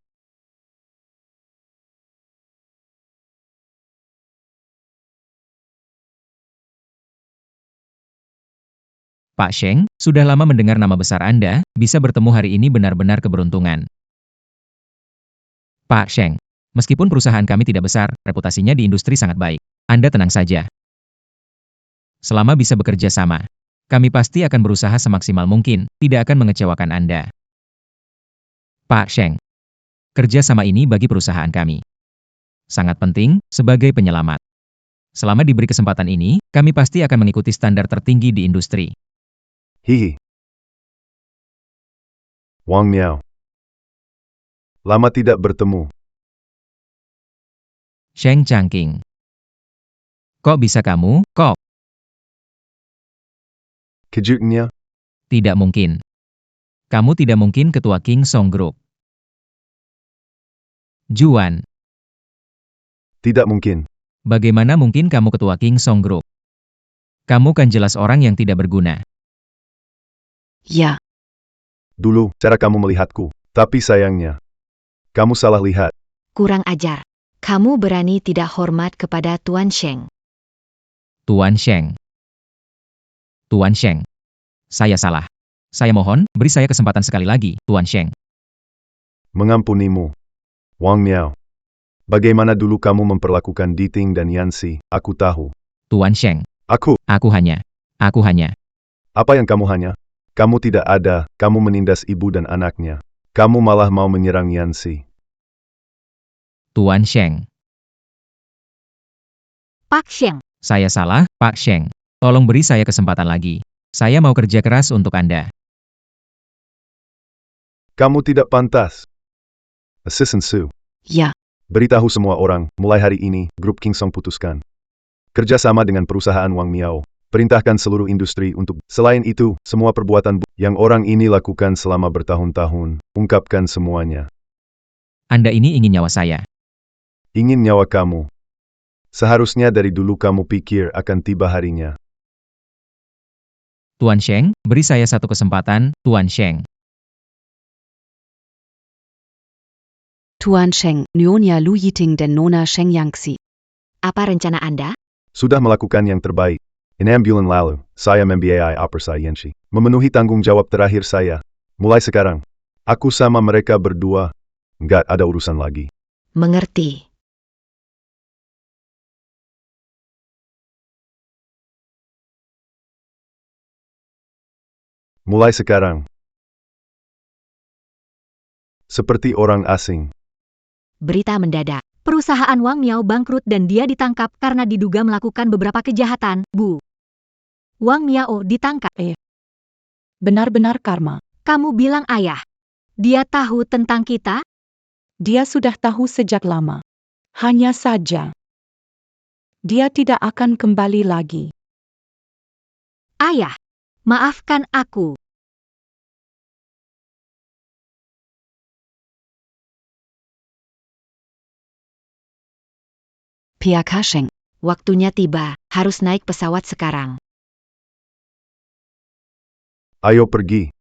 Pak Sheng, sudah lama mendengar nama besar Anda, bisa bertemu hari ini benar-benar keberuntungan. Pak Sheng, meskipun perusahaan kami tidak besar, reputasinya di industri sangat baik. Anda tenang saja. Selama bisa bekerja sama, kami pasti akan berusaha semaksimal mungkin, tidak akan mengecewakan Anda. Pak Sheng, kerja sama ini bagi perusahaan kami sangat penting sebagai penyelamat. Selama diberi kesempatan ini, kami pasti akan mengikuti standar tertinggi di industri. Hihi. Wang Miao. Lama tidak bertemu. Sheng Changqing. Kok bisa kamu, kok? Kejutnya. Tidak mungkin. Kamu tidak mungkin ketua King Song Group. Juan. Tidak mungkin. Bagaimana mungkin kamu ketua King Song Group? Kamu kan jelas orang yang tidak berguna. Ya. Dulu, cara kamu melihatku. Tapi sayangnya, kamu salah lihat. Kurang ajar. Kamu berani tidak hormat kepada Tuan Sheng. Tuan Sheng. Tuan Sheng. Saya salah. Saya mohon, beri saya kesempatan sekali lagi, Tuan Sheng. Mengampunimu. Wang Miao. Bagaimana dulu kamu memperlakukan Diting dan Yancy, aku tahu. Tuan Sheng. Aku. Aku hanya. Apa yang kamu hanya? Kamu tidak ada, kamu menindas ibu dan anaknya. Kamu malah mau menyerang Yancy. Tuan Sheng. Pak Sheng. Saya salah, Pak Sheng. Tolong beri saya kesempatan lagi. Saya mau kerja keras untuk Anda. Kamu tidak pantas. Assistant Su. Ya. Beritahu semua orang, mulai hari ini, grup King Song putuskan kerjasama dengan perusahaan Wang Miao. Perintahkan seluruh industri untuk, selain itu, semua perbuatan yang orang ini lakukan selama bertahun-tahun, ungkapkan semuanya. Anda ini ingin nyawa saya. Ingin nyawa kamu. Seharusnya dari dulu kamu pikir akan tiba harinya. Tuan Sheng, beri saya satu kesempatan, Tuan Sheng. Tuan Sheng, Nyonya Lu Yiting dan Nona Sheng Yancy. Apa rencana Anda? Sudah melakukan yang terbaik. 6 bulan lalu, saya membiayai operasi Yancy. Memenuhi tanggung jawab terakhir saya. Mulai sekarang, aku sama mereka berdua nggak ada urusan lagi. Mengerti. Mulai sekarang. Seperti orang asing. Berita mendadak. Perusahaan Wang Miao bangkrut dan dia ditangkap karena diduga melakukan beberapa kejahatan, Bu. Wang Miao ditangkap. Benar-benar karma. Kamu bilang ayah. Dia tahu tentang kita? Dia sudah tahu sejak lama. Hanya saja, dia tidak akan kembali lagi. Ayah, maafkan aku. Pia Kasheng. Waktunya tiba, harus naik pesawat sekarang. Ayo pergi.